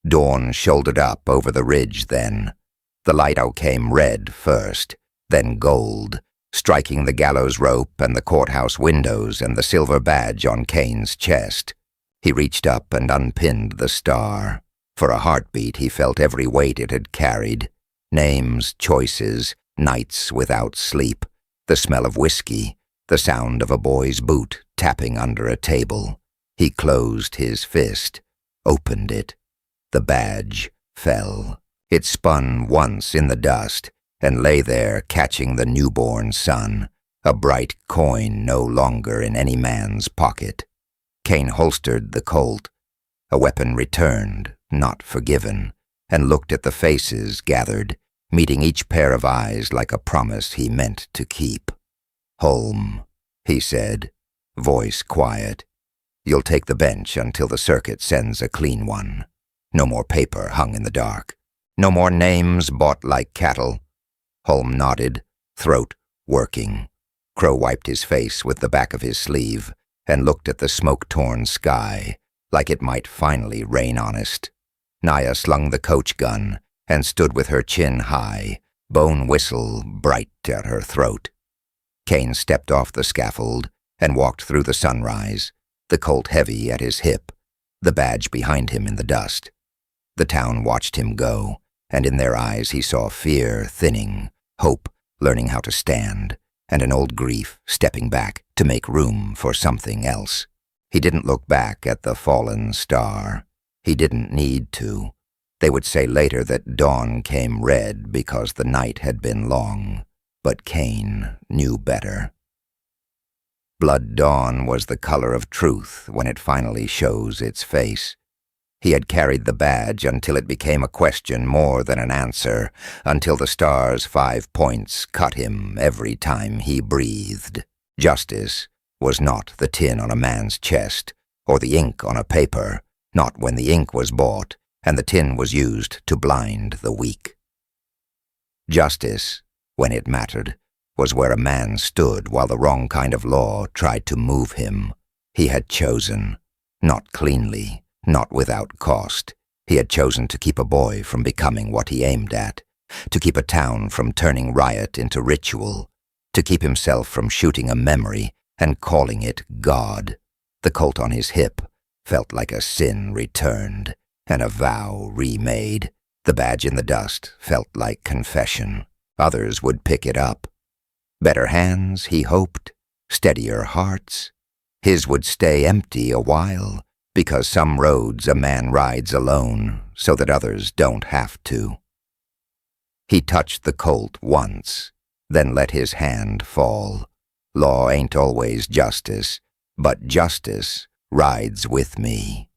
Dawn shouldered up over the ridge then. The light out came red first, then gold, striking the gallows rope and the courthouse windows and the silver badge on Kane's chest. He reached up and unpinned the star. For a heartbeat he felt every weight it had carried. Names, choices, nights without sleep, the smell of whiskey, the sound of a boy's boot tapping under a table. He closed his fist, opened it. The badge fell. It spun once in the dust and lay there catching the newborn sun, a bright coin no longer in any man's pocket. Kane holstered the Colt. A weapon returned, not forgiven, and looked at the faces gathered, meeting each pair of eyes like a promise he meant to keep. Holm, he said, voice quiet. You'll take the bench until the circuit sends a clean one. No more paper hung in the dark. No more names bought like cattle. Holm nodded, throat working. Crow wiped his face with the back of his sleeve and looked at the smoke-torn sky, like it might finally rain honest. Naya slung the coach gun and stood with her chin high, bone whistle bright at her throat. Kane stepped off the scaffold and walked through the sunrise, the Colt heavy at his hip, the badge behind him in the dust. The town watched him go, and in their eyes he saw fear thinning, hope learning how to stand, and an old grief stepping back to make room for something else. He didn't look back at the fallen star. He didn't need to. They would say later that dawn came red because the night had been long, but Kane knew better. Blood dawn was the color of truth when it finally shows its face. He had carried the badge until it became a question more than an answer, until the star's 5 points cut him every time he breathed. Justice was not the tin on a man's chest, or the ink on a paper, not when the ink was bought and the tin was used to blind the weak. Justice, when it mattered, was where a man stood while the wrong kind of law tried to move him. He had chosen, not cleanly, not without cost. He had chosen to keep a boy from becoming what he aimed at, to keep a town from turning riot into ritual, to keep himself from shooting a memory and calling it God. The Colt on his hip felt like a sin returned and a vow remade. The badge in the dust felt like confession. Others would pick it up. Better hands, he hoped, steadier hearts. His would stay empty a while, because some roads a man rides alone so that others don't have to. He touched the Colt once, then let his hand fall. Law ain't always justice, but justice rides with me.